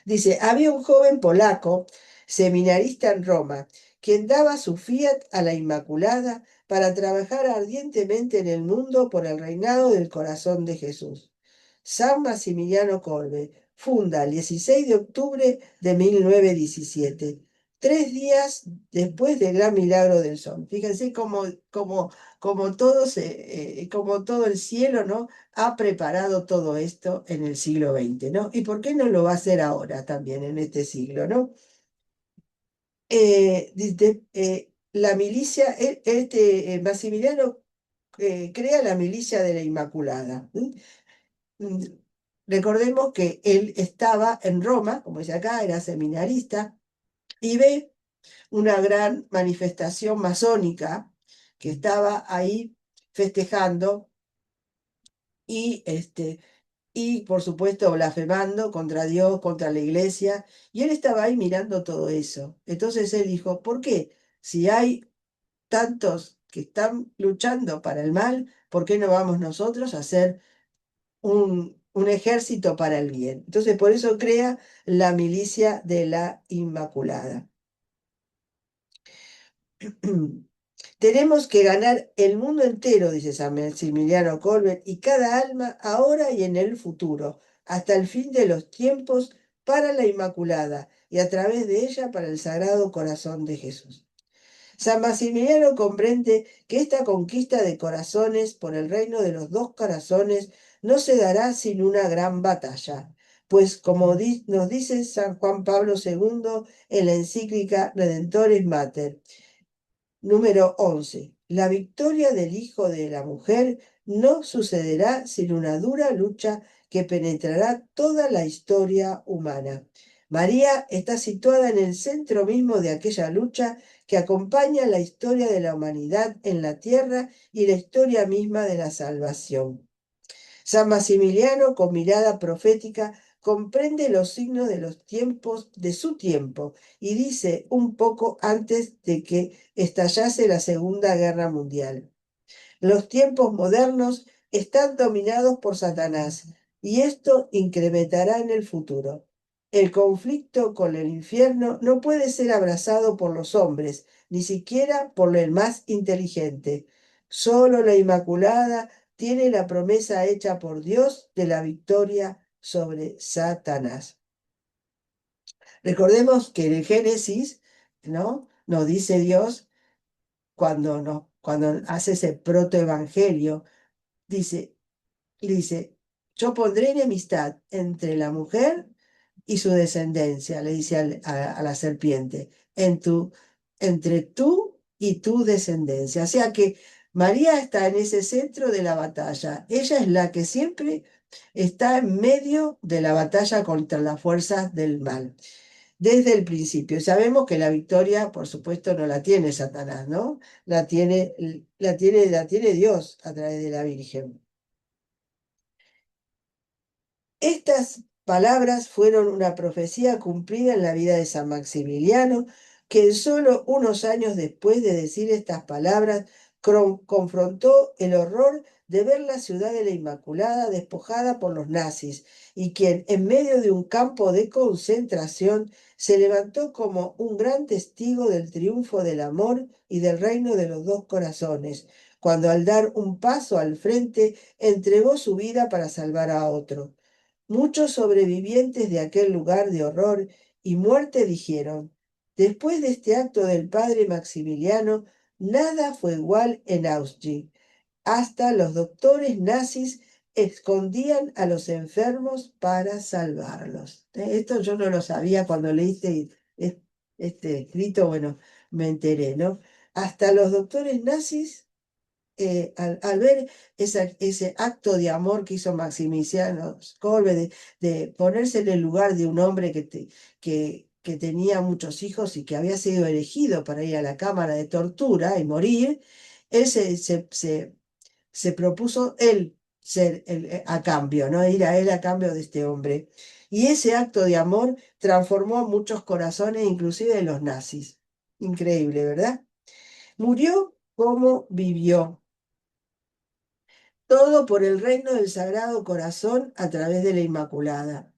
Dice, había un joven polaco, seminarista en Roma, quien daba su fiat a la Inmaculada para trabajar ardientemente en el mundo por el reinado del corazón de Jesús. San Maximiliano Kolbe funda el 16 de octubre de 1917, 3 días después del gran milagro del sol. Fíjense como todo el cielo, ¿no? Ha preparado todo esto en el siglo XX, ¿no? ¿Y por qué no lo va a hacer ahora también en este siglo, ¿no? La milicia, Maximiliano crea la milicia de la Inmaculada. Mm, Recordemos que él estaba en Roma, como dice acá, era seminarista, y ve una gran manifestación masónica que estaba ahí festejando y por supuesto blasfemando contra Dios, contra la iglesia, y él estaba ahí mirando todo eso. Entonces él dijo, ¿por qué? Si hay tantos que están luchando para el mal, ¿por qué no vamos nosotros a hacer un ejército para el bien? Entonces por eso crea la milicia de la Inmaculada. Tenemos que ganar el mundo entero, dice San Maximiliano Kolbe, y cada alma ahora y en el futuro, hasta el fin de los tiempos, para la Inmaculada y a través de ella para el Sagrado Corazón de Jesús. San Maximiliano comprende que esta conquista de corazones por el reino de los dos corazones no se dará sin una gran batalla, pues como nos dice San Juan Pablo II en la encíclica Redentores Mater, número 11. La victoria del Hijo de la Mujer no sucederá sin una dura lucha que penetrará toda la historia humana. María está situada en el centro mismo de aquella lucha que acompaña la historia de la humanidad en la tierra y la historia misma de la salvación. San Maximiliano, con mirada profética, comprende los signos de los tiempos de su tiempo y dice un poco antes de que estallase la Segunda Guerra Mundial. Los tiempos modernos están dominados por Satanás y esto incrementará en el futuro. El conflicto con el infierno no puede ser abrazado por los hombres, ni siquiera por el más inteligente. Solo la Inmaculada tiene la promesa hecha por Dios de la victoria sobre Satanás. Recordemos que en el Génesis, ¿no? Nos dice Dios cuando hace ese protoevangelio, dice, dice, yo pondré enemistad entre la mujer y su descendencia, le dice a la serpiente, entre tú y tu descendencia. O sea que María está en ese centro de la batalla. Ella es la que siempre está en medio de la batalla contra las fuerzas del mal. Desde el principio. Sabemos que la victoria, por supuesto, no la tiene Satanás, ¿no? La tiene Dios a través de la Virgen. Estas palabras fueron una profecía cumplida en la vida de San Maximiliano, que solo unos años después de decir estas palabras confrontó el horror de ver la ciudad de la Inmaculada despojada por los nazis y quien en medio de un campo de concentración se levantó como un gran testigo del triunfo del amor y del reino de los dos corazones, cuando al dar un paso al frente entregó su vida para salvar a otro. Muchos sobrevivientes de aquel lugar de horror y muerte dijeron, después de este acto del padre Maximiliano, nada fue igual en Auschwitz. Hasta los doctores nazis escondían a los enfermos para salvarlos. Esto yo no lo sabía cuando leíste este escrito, bueno, me enteré, ¿no? Hasta los doctores nazis, al ver ese acto de amor que hizo Maximiliano Kolbe, de ponerse en el lugar de un hombre que tenía muchos hijos y que había sido elegido para ir a la cámara de tortura y morir, él se propuso él ser a cambio, ¿no? Ir a él a cambio de este hombre. Y ese acto de amor transformó muchos corazones, inclusive de los nazis. Increíble, ¿verdad? Murió como vivió. Todo por el reino del Sagrado Corazón a través de la Inmaculada.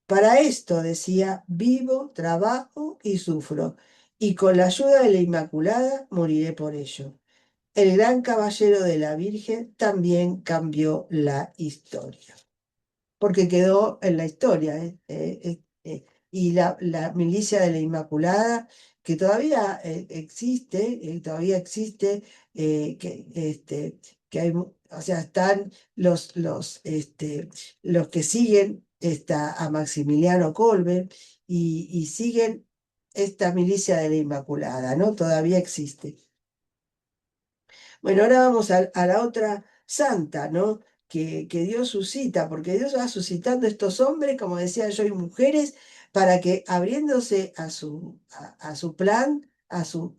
Para esto, decía, vivo, trabajo y sufro, y con la ayuda de la Inmaculada moriré por ello. El gran caballero de la Virgen también cambió la historia, porque quedó en la historia. Y la milicia de la Inmaculada, que todavía todavía existe, que hay, o sea, están los que siguen a Maximiliano Kolbe y siguen esta milicia de la Inmaculada, ¿no? Todavía existe. Bueno, ahora vamos a la otra santa, ¿no? Que Dios suscita, porque Dios va suscitando estos hombres, como decía yo, y mujeres, para que abriéndose a su plan,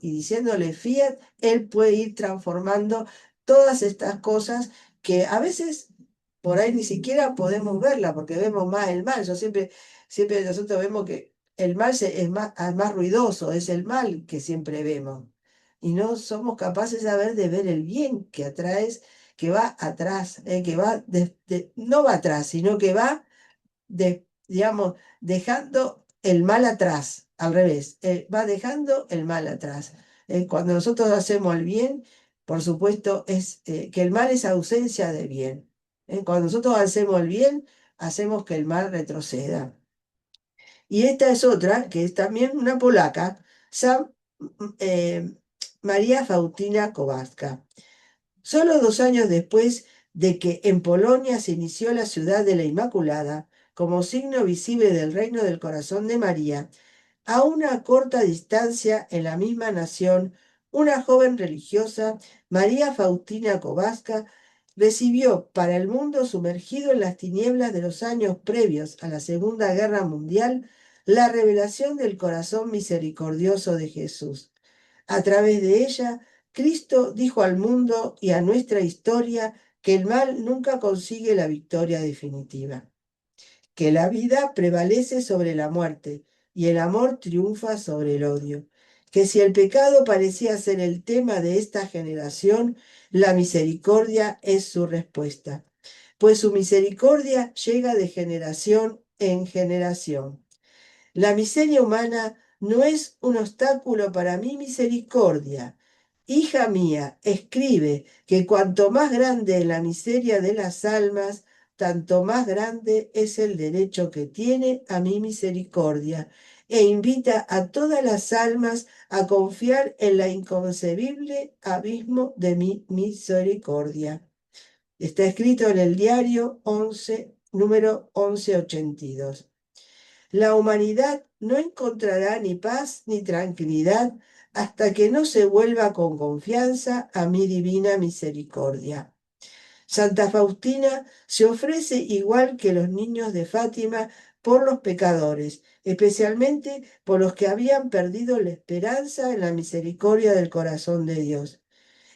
y diciéndole fiat, Él puede ir transformando todas estas cosas que a veces por ahí ni siquiera podemos verla, porque vemos más el mal. Siempre nosotros vemos que el mal es más ruidoso, es el mal que siempre vemos y no somos capaces de ver el bien que atraes, que va atrás, que va no va atrás, sino que va, digamos, dejando el mal atrás, al revés, va dejando el mal atrás. Cuando nosotros hacemos el bien, por supuesto, es que el mal es ausencia de bien. Cuando nosotros hacemos el bien, hacemos que el mal retroceda. Y esta es otra, que es también una polaca, eh, María Faustina Kowalska. Solo 2 años después de que en Polonia se inició la ciudad de la Inmaculada, como signo visible del reino del corazón de María, a una corta distancia en la misma nación, una joven religiosa, María Faustina Kowalska, recibió para el mundo sumergido en las tinieblas de los años previos a la Segunda Guerra Mundial la revelación del corazón misericordioso de Jesús. A través de ella, Cristo dijo al mundo y a nuestra historia que el mal nunca consigue la victoria definitiva, que la vida prevalece sobre la muerte y el amor triunfa sobre el odio, que si el pecado parecía ser el tema de esta generación, la misericordia es su respuesta, pues su misericordia llega de generación en generación. La miseria humana no es un obstáculo para mi misericordia. Hija mía, escribe que cuanto más grande es la miseria de las almas, tanto más grande es el derecho que tiene a mi misericordia, e invita a todas las almas a confiar en la inconcebible abismo de mi misericordia. Está escrito en el diario 11, número 1182. La humanidad no encontrará ni paz ni tranquilidad hasta que no se vuelva con confianza a mi divina misericordia. Santa Faustina se ofrece igual que los niños de Fátima por los pecadores, especialmente por los que habían perdido la esperanza en la misericordia del corazón de Dios.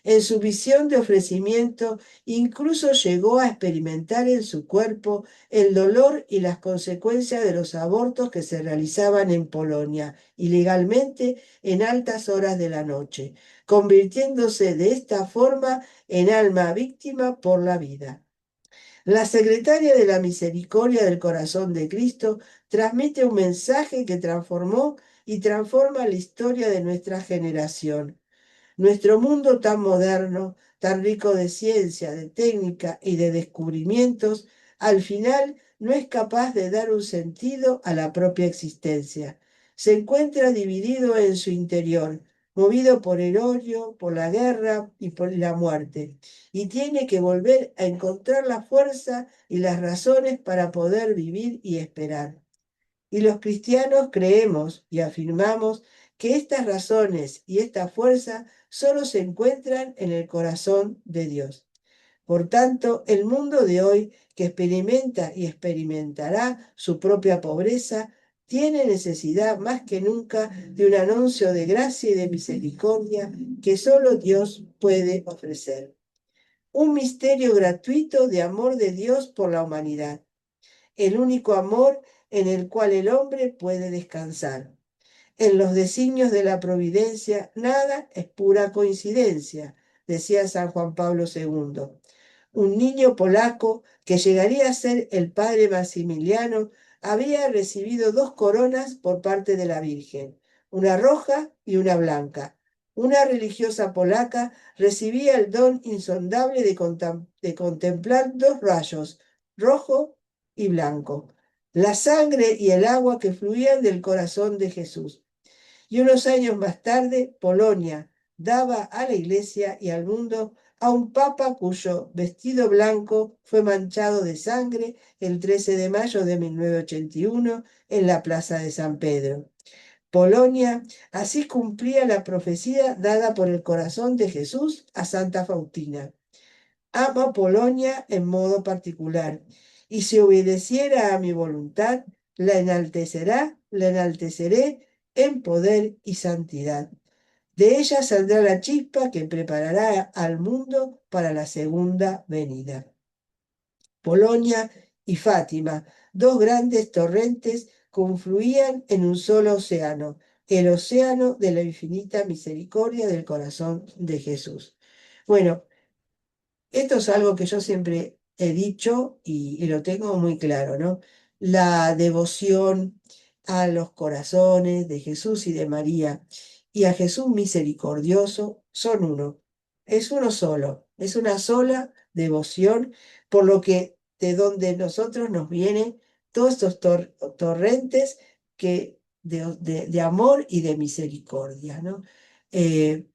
En su visión de ofrecimiento, incluso llegó a experimentar en su cuerpo el dolor y las consecuencias de los abortos que se realizaban en Polonia ilegalmente en altas horas de la noche, convirtiéndose de esta forma en alma víctima por la vida. La secretaria de la Misericordia del Corazón de Cristo transmite un mensaje que transformó y transforma la historia de nuestra generación. Nuestro mundo tan moderno, tan rico de ciencia, de técnica y de descubrimientos, al final no es capaz de dar un sentido a la propia existencia. Se encuentra dividido en su interior, movido por el odio, por la guerra y por la muerte, y tiene que volver a encontrar la fuerza y las razones para poder vivir y esperar. Y los cristianos creemos y afirmamos que estas razones y esta fuerza solo se encuentran en el corazón de Dios. Por tanto, el mundo de hoy, que experimenta y experimentará su propia pobreza, tiene necesidad más que nunca de un anuncio de gracia y de misericordia que solo Dios puede ofrecer. Un misterio gratuito de amor de Dios por la humanidad, el único amor en el cual el hombre puede descansar. En los designios de la providencia nada es pura coincidencia, decía San Juan Pablo II. Un niño polaco que llegaría a ser el padre Maximiliano había recibido dos coronas por parte de la Virgen, una roja y una blanca. Una religiosa polaca recibía el don insondable de contemplar dos rayos, rojo y blanco, la sangre y el agua que fluían del corazón de Jesús. Y unos años más tarde, Polonia daba a la Iglesia y al mundo a un papa cuyo vestido blanco fue manchado de sangre el 13 de mayo de 1981 en la Plaza de San Pedro. Polonia así cumplía la profecía dada por el corazón de Jesús a Santa Faustina. Amo a Polonia en modo particular, y si obedeciera a mi voluntad, la enalteceré en poder y santidad. De ella saldrá la chispa que preparará al mundo para la segunda venida. Polonia y Fátima, dos grandes torrentes, confluían en un solo océano, el océano de la infinita misericordia del corazón de Jesús. Bueno, esto es algo que yo siempre he dicho y lo tengo muy claro, ¿no? La devoción a los corazones de Jesús y de María y a Jesús misericordioso son uno. Es uno solo, es una sola devoción, por lo que de donde nosotros nos vienen todos estos torrentes de amor y de misericordia, ¿no?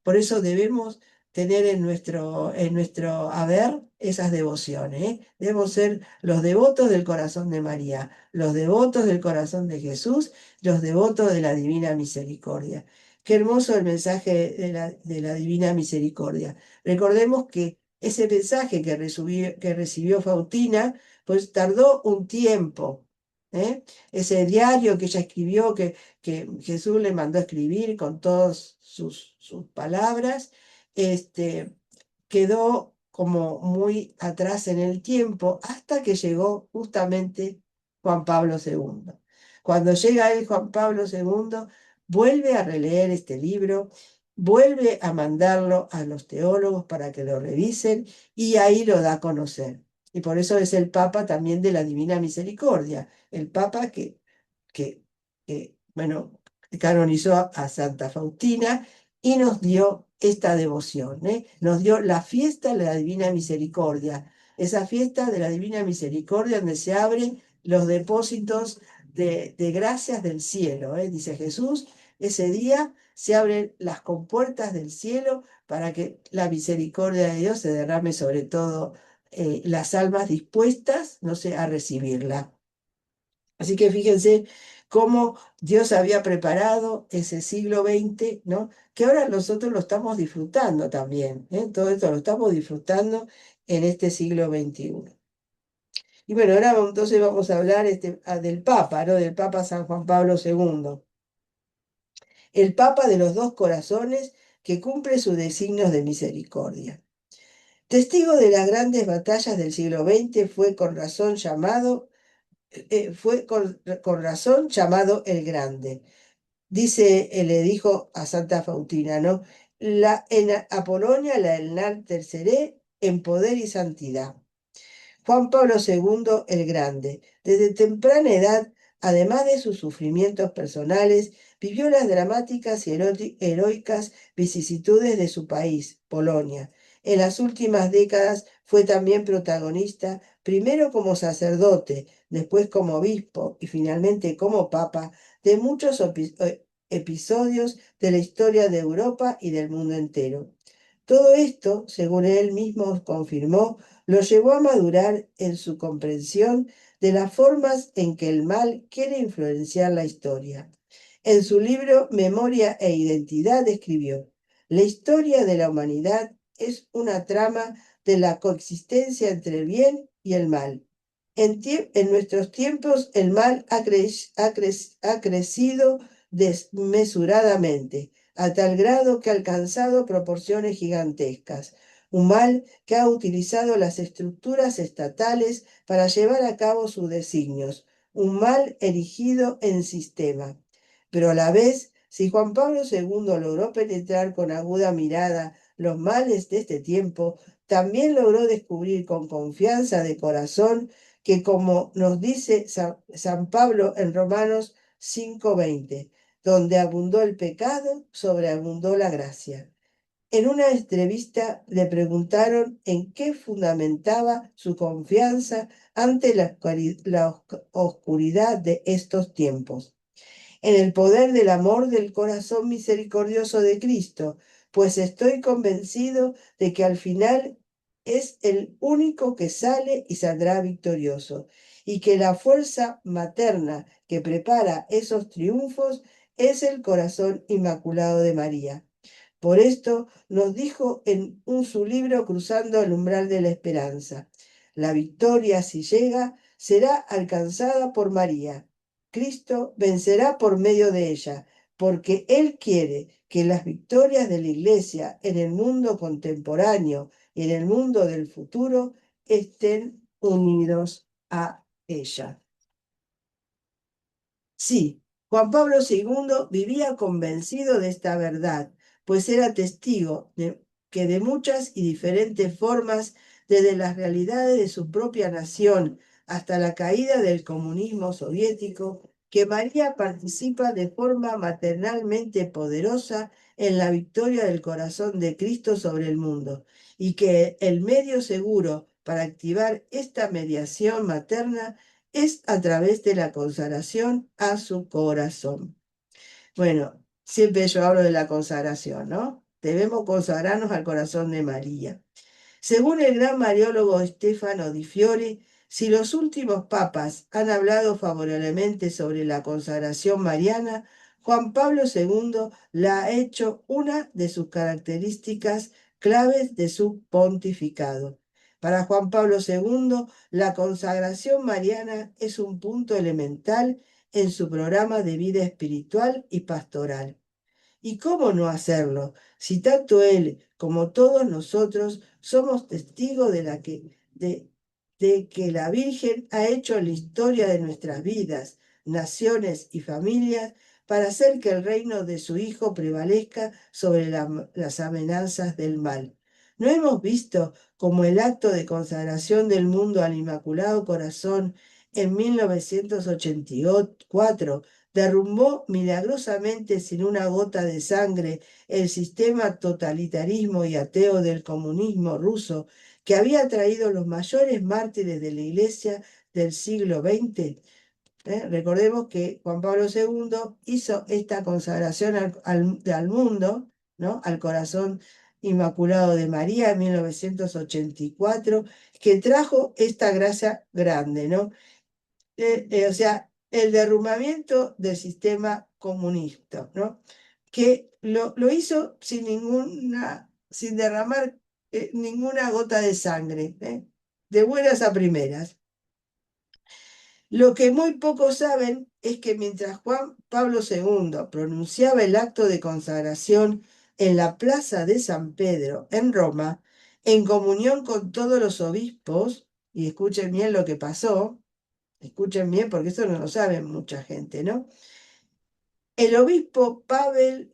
Por eso debemos tener en nuestro haber esas devociones, ¿eh? Debemos ser los devotos del corazón de María, los devotos del corazón de Jesús, los devotos de la Divina Misericordia. Qué hermoso el mensaje de la Divina Misericordia. Recordemos que ese mensaje que recibió Faustina, pues tardó un tiempo. ¿Eh? Ese diario que ella escribió, que Jesús le mandó a escribir con todas sus palabras, este, quedó como muy atrás en el tiempo hasta que llegó justamente Juan Pablo II. Cuando llega él, Juan Pablo II, vuelve a releer este libro, vuelve a mandarlo a los teólogos para que lo revisen y ahí lo da a conocer. Y por eso es el Papa también de la Divina Misericordia, el Papa bueno, canonizó a Santa Faustina y nos dio esta devoción, ¿eh? Nos dio la fiesta de la Divina Misericordia, esa fiesta de la Divina Misericordia donde se abren los depósitos de gracias del cielo, ¿eh? Dice Jesús, ese día se abren las compuertas del cielo para que la misericordia de Dios se derrame sobre todo las almas dispuestas, no sé, a recibirla. Así que fíjense cómo Dios había preparado ese siglo XX, ¿no? Que ahora nosotros lo estamos disfrutando también, ¿eh? Todo esto lo estamos disfrutando en este siglo XXI. Y bueno, ahora entonces vamos a hablar del Papa, ¿no? Del Papa San Juan Pablo II. El Papa de los dos corazones que cumple sus designios de misericordia. Testigo de las grandes batallas del siglo XX, fue con razón llamado el Grande. Dice, le dijo a Santa Faustina, ¿no? A Polonia la enalteceré en poder y santidad. Juan Pablo II el Grande, desde temprana edad, además de sus sufrimientos personales, vivió las dramáticas y heroicas vicisitudes de su país, Polonia. En las últimas décadas fue también protagonista, primero como sacerdote, después como obispo y finalmente como papa, de muchos episodios de la historia de Europa y del mundo entero. Todo esto, según él mismo confirmó, lo llevó a madurar en su comprensión de las formas en que el mal quiere influenciar la historia. En su libro Memoria e Identidad escribió: la historia de la humanidad es una trama de la coexistencia entre el bien y el mal. En nuestros tiempos el mal ha crecido desmesuradamente, a tal grado que ha alcanzado proporciones gigantescas. Un mal que ha utilizado las estructuras estatales para llevar a cabo sus designios. Un mal erigido en sistema. Pero a la vez, si Juan Pablo II logró penetrar con aguda mirada los males de este tiempo, también logró descubrir con confianza de corazón que, como nos dice San Pablo en Romanos 5:20, donde abundó el pecado, sobreabundó la gracia. En una entrevista le preguntaron en qué fundamentaba su confianza ante la oscuridad de estos tiempos: en el poder del amor del corazón misericordioso de Cristo, pues estoy convencido de que al final es el único que sale y saldrá victorioso, y que la fuerza materna que prepara esos triunfos es el corazón inmaculado de María. Por esto nos dijo en su libro Cruzando el umbral de la esperanza: la victoria, si llega, será alcanzada por María. Cristo vencerá por medio de ella, porque Él quiere que las victorias de la Iglesia en el mundo contemporáneo y en el mundo del futuro estén unidos a ella. Sí, Juan Pablo II vivía convencido de esta verdad, pues era testigo de que de muchas y diferentes formas, desde las realidades de su propia nación hasta la caída del comunismo soviético, que María participa de forma maternalmente poderosa en la victoria del corazón de Cristo sobre el mundo, y que el medio seguro para activar esta mediación materna es a través de la consagración a su corazón. Bueno, siempre yo hablo de la consagración, ¿no? Debemos consagrarnos al corazón de María. Según el gran mariólogo Stefano Di Fiore, si los últimos papas han hablado favorablemente sobre la consagración mariana, Juan Pablo II la ha hecho una de sus características claves de su pontificado. Para Juan Pablo II, la consagración mariana es un punto elemental en su programa de vida espiritual y pastoral. ¿Y cómo no hacerlo si tanto él como todos nosotros somos testigos de que la Virgen ha hecho la historia de nuestras vidas, naciones y familias para hacer que el reino de su Hijo prevalezca sobre las amenazas del mal? ¿No hemos visto cómo el acto de consagración del mundo al Inmaculado Corazón en 1984 derrumbó milagrosamente sin una gota de sangre el sistema totalitarismo y ateo del comunismo ruso que había traído los mayores mártires de la Iglesia del siglo XX? Recordemos que Juan Pablo II hizo esta consagración al mundo, ¿no? Al corazón inmaculado de María en 1984, que trajo esta gracia grande, ¿no? O sea, el derrumbamiento del sistema comunista, ¿no? Que lo hizo sin derramar ninguna gota de sangre, de buenas a primeras. Lo que muy pocos saben es que mientras Juan Pablo II pronunciaba el acto de consagración en la plaza de San Pedro, en Roma, en comunión con todos los obispos, y escuchen bien lo que pasó, escuchen bien porque eso no lo sabe mucha gente, ¿no? El obispo Pavel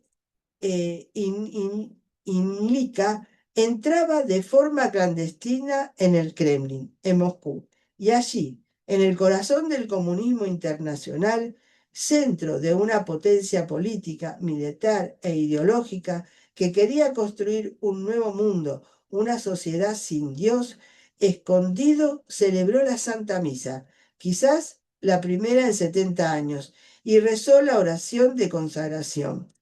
Inlica entraba de forma clandestina en el Kremlin, en Moscú, y allí, en el corazón del comunismo internacional, centro de una potencia política, militar e ideológica que quería construir un nuevo mundo, una sociedad sin Dios, escondido, celebró la Santa Misa, quizás la primera en 70 años, y rezó la oración de consagración.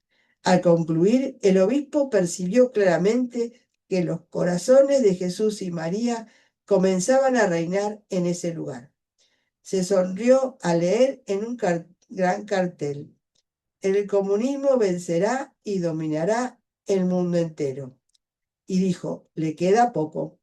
Al concluir, el obispo percibió claramente que los corazones de Jesús y María comenzaban a reinar en ese lugar. Se sonrió al leer en un gran cartel: el comunismo vencerá y dominará el mundo entero. Y dijo: le queda poco.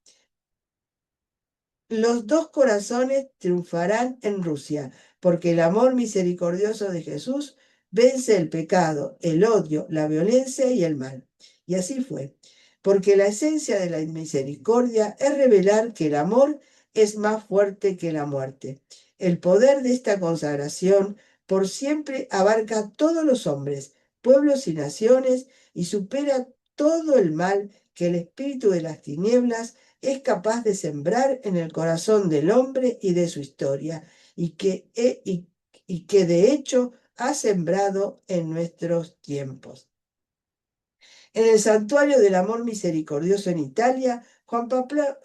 Los dos corazones triunfarán en Rusia, porque el amor misericordioso de Jesús vence el pecado, el odio, la violencia y el mal. Y así fue, porque la esencia de la misericordia es revelar que el amor es más fuerte que la muerte. El poder de esta consagración por siempre abarca a todos los hombres, pueblos y naciones, y supera todo el mal que el espíritu de las tinieblas es capaz de sembrar en el corazón del hombre y de su historia, y que de hecho ha sembrado en nuestros tiempos. En el Santuario del Amor Misericordioso en Italia, Juan Pablo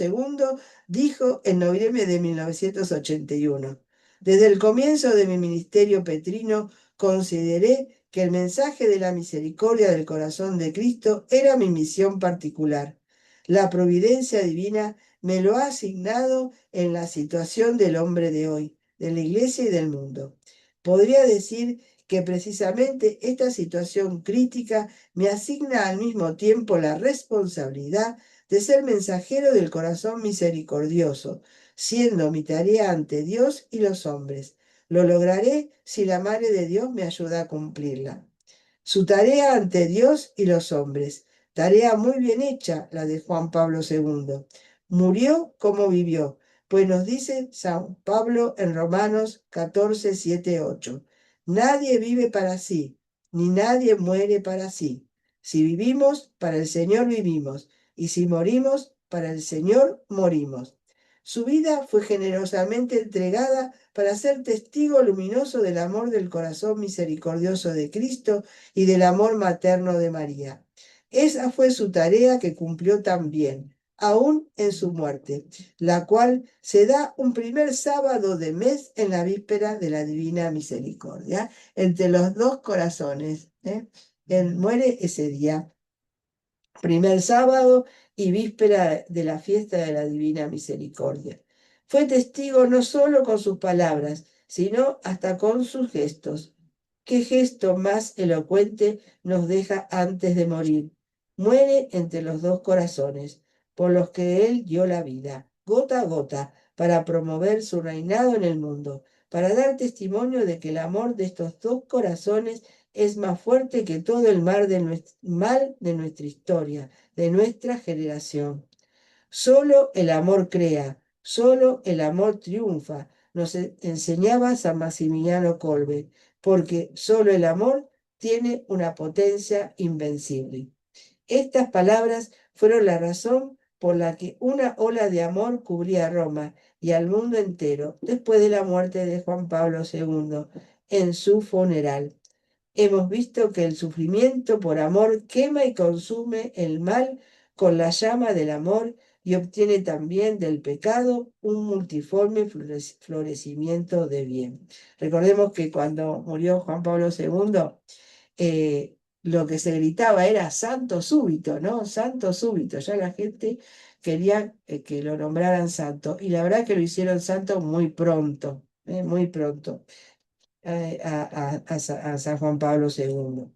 II dijo en noviembre de 1981: desde el comienzo de mi ministerio petrino consideré que el mensaje de la misericordia del corazón de Cristo era mi misión particular. La providencia divina me lo ha asignado en la situación del hombre de hoy, de la iglesia y del mundo. Podría decir que precisamente esta situación crítica me asigna al mismo tiempo la responsabilidad de ser mensajero del corazón misericordioso, siendo mi tarea ante Dios y los hombres. Lo lograré si la Madre de Dios me ayuda a cumplirla. Su tarea ante Dios y los hombres, tarea muy bien hecha la de Juan Pablo II. Murió como vivió, pues nos dice San Pablo en Romanos 14, 7, 8. Nadie vive para sí, ni nadie muere para sí. Si vivimos, para el Señor vivimos, y si morimos, para el Señor morimos. Su vida fue generosamente entregada para ser testigo luminoso del amor del corazón misericordioso de Cristo y del amor materno de María. Esa fue su tarea que cumplió también, aún en su muerte, la cual se da un primer sábado de mes en la víspera de la Divina Misericordia, entre los dos corazones. Él muere ese día, primer sábado y víspera de la fiesta de la Divina Misericordia. Fue testigo no solo con sus palabras, sino hasta con sus gestos. ¿Qué gesto más elocuente nos deja antes de morir? Muere entre los dos corazones, por los que él dio la vida, gota a gota, para promover su reinado en el mundo, para dar testimonio de que el amor de estos dos corazones es más fuerte que todo el mal de nuestra historia, de nuestra generación. Solo el amor crea, solo el amor triunfa, nos enseñaba San Maximiliano Kolbe, porque solo el amor tiene una potencia invencible. Estas palabras fueron la razón por la que una ola de amor cubría Roma y al mundo entero después de la muerte de Juan Pablo II en su funeral. Hemos visto que el sufrimiento por amor quema y consume el mal con la llama del amor y obtiene también del pecado un multiforme florecimiento de bien. Recordemos que cuando murió Juan Pablo II, lo que se gritaba era santo súbito, ¿no? Santo súbito. Ya la gente quería que lo nombraran santo. Y la verdad que lo hicieron santo muy pronto, muy pronto, a San Juan Pablo II.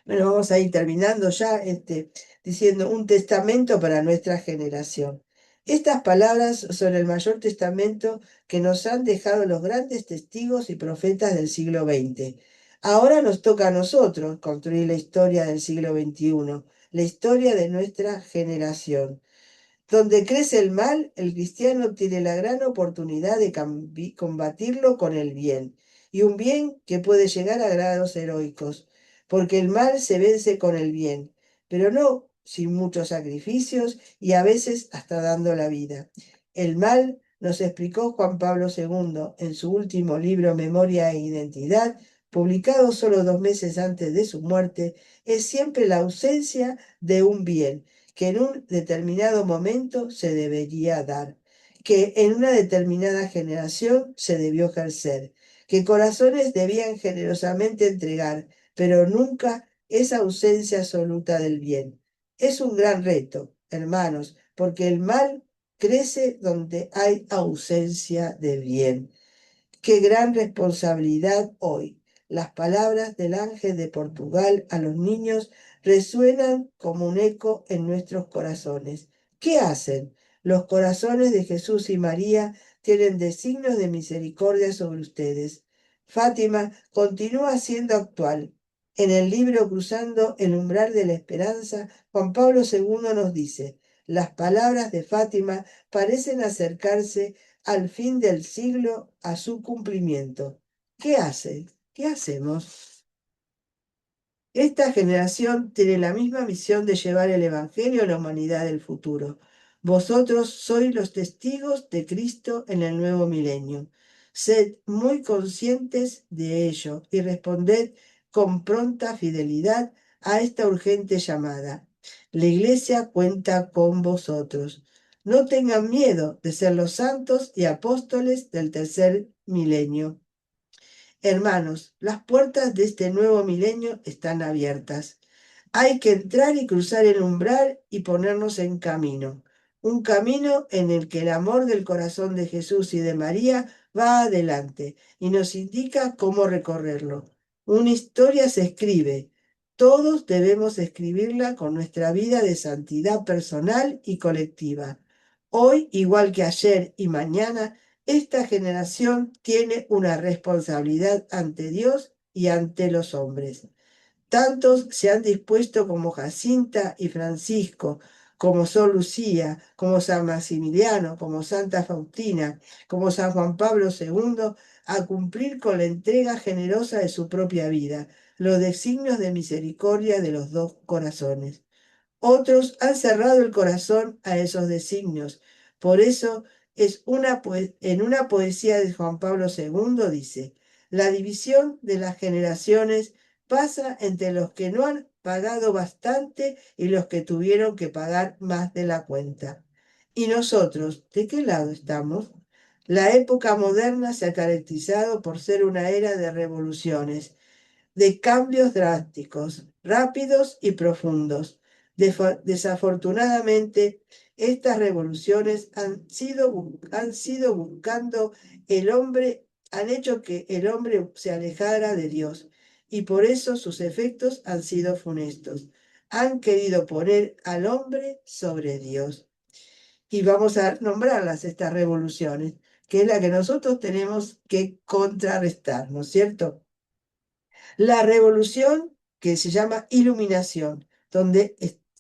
Bueno, vamos a ir terminando ya diciendo un testamento para nuestra generación. Estas palabras son el mayor testamento que nos han dejado los grandes testigos y profetas del siglo XX. Ahora nos toca a nosotros construir la historia del siglo XXI, la historia de nuestra generación. Donde crece el mal, el cristiano tiene la gran oportunidad de combatirlo con el bien, y un bien que puede llegar a grados heroicos, porque el mal se vence con el bien, pero no sin muchos sacrificios y a veces hasta dando la vida. El mal, nos explicó Juan Pablo II en su último libro Memoria e Identidad, publicado solo 2 meses antes de su muerte, es siempre la ausencia de un bien que en un determinado momento se debería dar, que en una determinada generación se debió ejercer, que corazones debían generosamente entregar, pero nunca esa ausencia absoluta del bien. Es un gran reto, hermanos, porque el mal crece donde hay ausencia de bien. Qué gran responsabilidad hoy. Las palabras del ángel de Portugal a los niños resuenan como un eco en nuestros corazones. ¿Qué hacen? Los corazones de Jesús y María tienen designios de misericordia sobre ustedes. Fátima continúa siendo actual. En el libro Cruzando el umbral de la esperanza, Juan Pablo II nos dice, las palabras de Fátima parecen acercarse al fin del siglo a su cumplimiento. ¿Qué hace? ¿Qué hacemos? Esta generación tiene la misma misión de llevar el Evangelio a la humanidad del futuro. Vosotros sois los testigos de Cristo en el nuevo milenio. Sed muy conscientes de ello y responded con pronta fidelidad a esta urgente llamada. La Iglesia cuenta con vosotros. No tengan miedo de ser los santos y apóstoles del tercer milenio. Hermanos, las puertas de este nuevo milenio están abiertas. Hay que entrar y cruzar el umbral y ponernos en camino. Un camino en el que el amor del corazón de Jesús y de María va adelante y nos indica cómo recorrerlo. Una historia se escribe. Todos debemos escribirla con nuestra vida de santidad personal y colectiva. Hoy, igual que ayer y mañana, esta generación tiene una responsabilidad ante Dios y ante los hombres. Tantos se han dispuesto como Jacinta y Francisco, como Sor Lucía, como San Maximiliano, como Santa Faustina, como San Juan Pablo II, a cumplir con la entrega generosa de su propia vida, los designios de misericordia de los dos corazones. Otros han cerrado el corazón a esos designios. Por eso en una poesía de Juan Pablo II dice, la división de las generaciones pasa entre los que no han pagado bastante y los que tuvieron que pagar más de la cuenta. ¿Y nosotros, de qué lado estamos? La época moderna se ha caracterizado por ser una era de revoluciones, de cambios drásticos, rápidos y profundos. Desafortunadamente, estas revoluciones han sido buscando el hombre, han hecho que el hombre se alejara de Dios y por eso sus efectos han sido funestos. Han querido poner al hombre sobre Dios. Y vamos a nombrarlas estas revoluciones, que es la que nosotros tenemos que contrarrestar, ¿no es cierto? La revolución que se llama iluminación, donde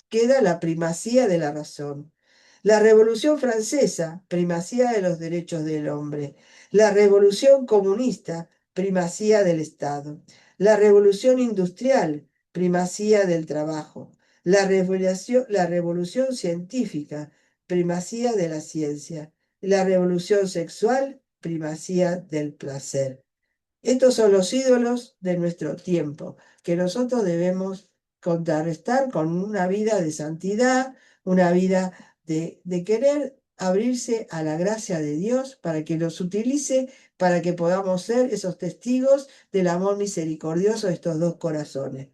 queda la primacía de la razón. La revolución francesa, primacía de los derechos del hombre. La revolución comunista, primacía del Estado. La revolución industrial, primacía del trabajo. La revolución científica, primacía de la ciencia. La revolución sexual, primacía del placer. Estos son los ídolos de nuestro tiempo, que nosotros debemos contrarrestar con una vida de santidad, una vida de querer abrirse a la gracia de Dios para que los utilice, para que podamos ser esos testigos del amor misericordioso de estos dos corazones.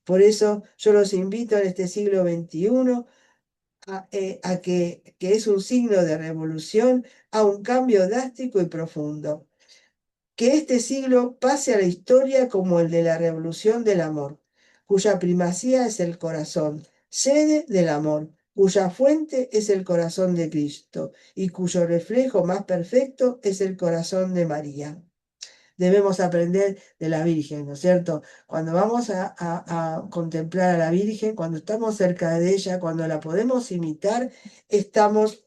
Por eso yo los invito en este siglo XXI que es un signo de revolución, a un cambio drástico y profundo, que este siglo pase a la historia como el de la revolución del amor, cuya primacía es el corazón, sede del amor, cuya fuente es el corazón de Cristo y cuyo reflejo más perfecto es el corazón de María. Debemos aprender de la Virgen, ¿no es cierto? Cuando vamos a contemplar a la Virgen, cuando estamos cerca de ella, cuando la podemos imitar, estamos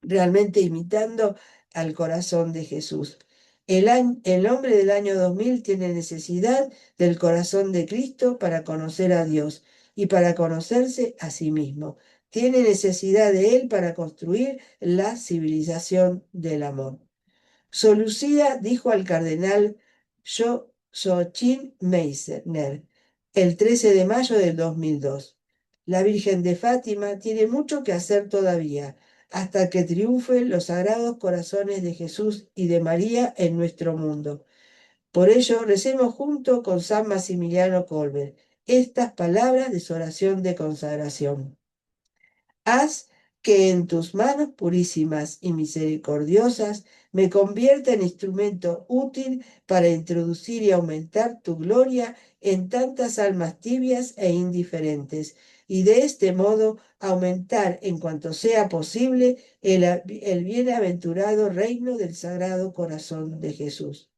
realmente imitando al corazón de Jesús. El hombre del año 2000 tiene necesidad del corazón de Cristo para conocer a Dios y para conocerse a sí mismo. Tiene necesidad de Él para construir la civilización del amor. Solucía dijo al cardenal Joachim Meissner el 13 de mayo del 2002. La Virgen de Fátima tiene mucho que hacer todavía, hasta que triunfen los sagrados corazones de Jesús y de María en nuestro mundo. Por ello, recemos junto con San Maximiliano Kolbe estas palabras de su oración de consagración. Haz que en tus manos purísimas y misericordiosas me convierta en instrumento útil para introducir y aumentar tu gloria en tantas almas tibias e indiferentes, y de este modo aumentar en cuanto sea posible el bienaventurado reino del Sagrado Corazón de Jesús.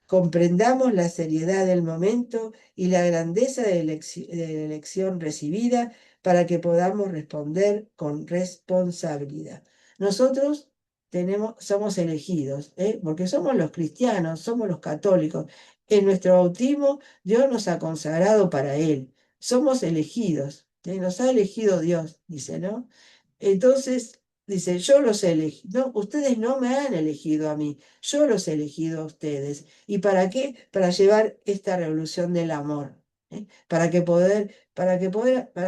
Comprendamos la seriedad del momento y la grandeza de la elección recibida para que podamos responder con responsabilidad. Nosotros somos elegidos, porque somos los cristianos, somos los católicos. En nuestro bautismo Dios nos ha consagrado para Él. Somos elegidos, nos ha elegido Dios, dice, ¿no? Entonces, dice, yo los elegí, no, ustedes no me han elegido a mí, yo los he elegido a ustedes. ¿Y para qué? Para llevar esta revolución del amor, ¿eh? Para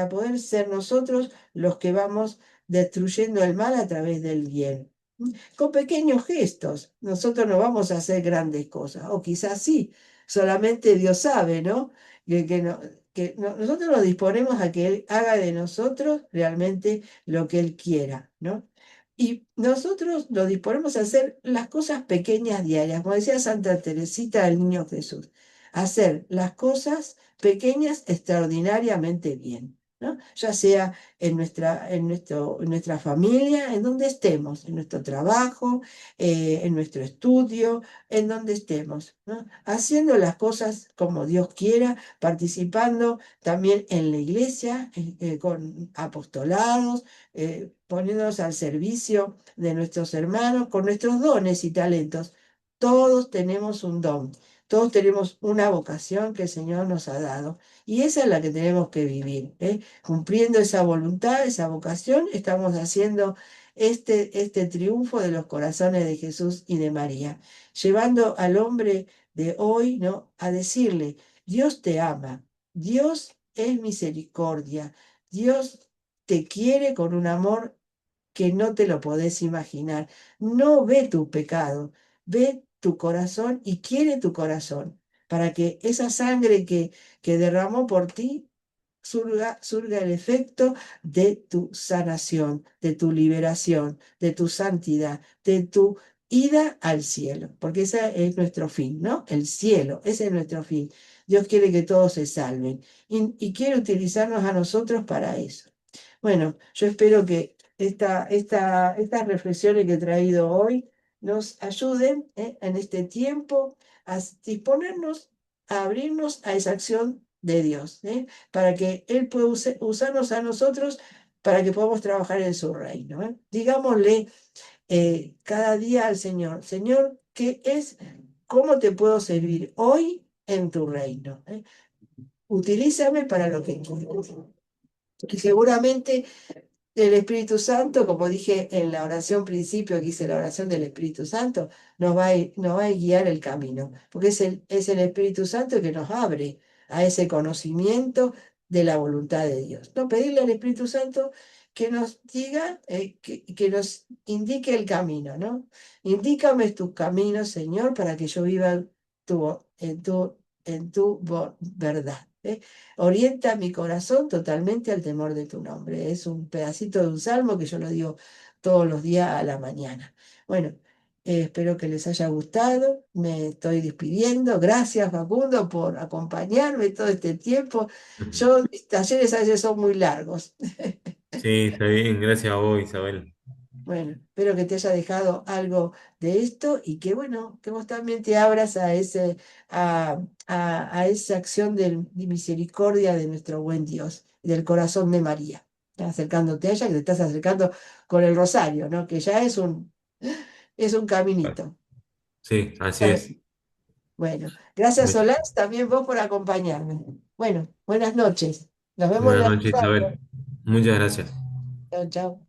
poder ser nosotros los que vamos destruyendo el mal a través del bien. Con pequeños gestos, nosotros no vamos a hacer grandes cosas, o quizás sí, solamente Dios sabe, ¿no? Que nosotros nos disponemos a que Él haga de nosotros realmente lo que Él quiera, ¿no? Y nosotros nos disponemos a hacer las cosas pequeñas diarias, como decía Santa Teresita del Niño Jesús, hacer las cosas pequeñas extraordinariamente bien, ¿no? Ya sea en nuestra familia, en donde estemos, en nuestro trabajo, en nuestro estudio, en donde estemos, ¿no? Haciendo las cosas como Dios quiera, participando también en la iglesia, con apostolados, poniéndonos al servicio de nuestros hermanos, con nuestros dones y talentos. Todos tenemos un don, todos tenemos una vocación que el Señor nos ha dado. Y esa es la que tenemos que vivir, ¿eh? Cumpliendo esa voluntad, esa vocación, estamos haciendo este triunfo de los corazones de Jesús y de María, llevando al hombre de hoy, ¿no? A decirle, Dios te ama, Dios es misericordia, Dios te quiere con un amor que no te lo podés imaginar. No ve tu pecado, ve tu corazón y quiere tu corazón, para que esa sangre que derramó por ti surga el efecto de tu sanación, de tu liberación, de tu santidad, de tu ida al cielo, porque ese es nuestro fin, ¿no? El cielo, ese es nuestro fin. Dios quiere que todos se salven y quiere utilizarnos a nosotros para eso. Bueno, yo espero que estas reflexiones que he traído hoy nos ayuden, en este tiempo a disponernos, a abrirnos a esa acción de Dios, para que Él pueda usarnos a nosotros para que podamos trabajar en su reino. Digámosle cada día al Señor, Señor, ¿qué es? ¿Cómo te puedo servir hoy en tu reino? Utilízame para lo que quieras. Y seguramente el Espíritu Santo, como dije en la oración principio, que hice la oración del Espíritu Santo, nos va a guiar el camino, porque es el Espíritu Santo que nos abre a ese conocimiento de la voluntad de Dios. No pedirle al Espíritu Santo que nos diga, que nos indique el camino, ¿no? Indícame tus caminos, Señor, para que yo viva en tu verdad. Orienta mi corazón totalmente al temor de tu nombre. Es un pedacito de un salmo que yo lo digo todos los días a la mañana. Bueno, espero que les haya gustado. Me estoy despidiendo. Gracias, Facundo, por acompañarme todo este tiempo. Ujú. Mis talleres a veces son muy largos. Sí, está bien, gracias a vos, Isabel. Bueno, espero que te haya dejado algo de esto y que bueno, que vos también te abras a esa acción de misericordia de nuestro buen Dios, del corazón de María. Estás acercándote a ella, que te estás acercando con el rosario, ¿no? Que ya es un caminito. Sí, así Bueno, es. bueno, gracias Much- Solás, también vos por acompañarme. Bueno, buenas noches. Nos vemos Buenas la noches, rosario. Isabel. Muchas gracias. Chao, chao.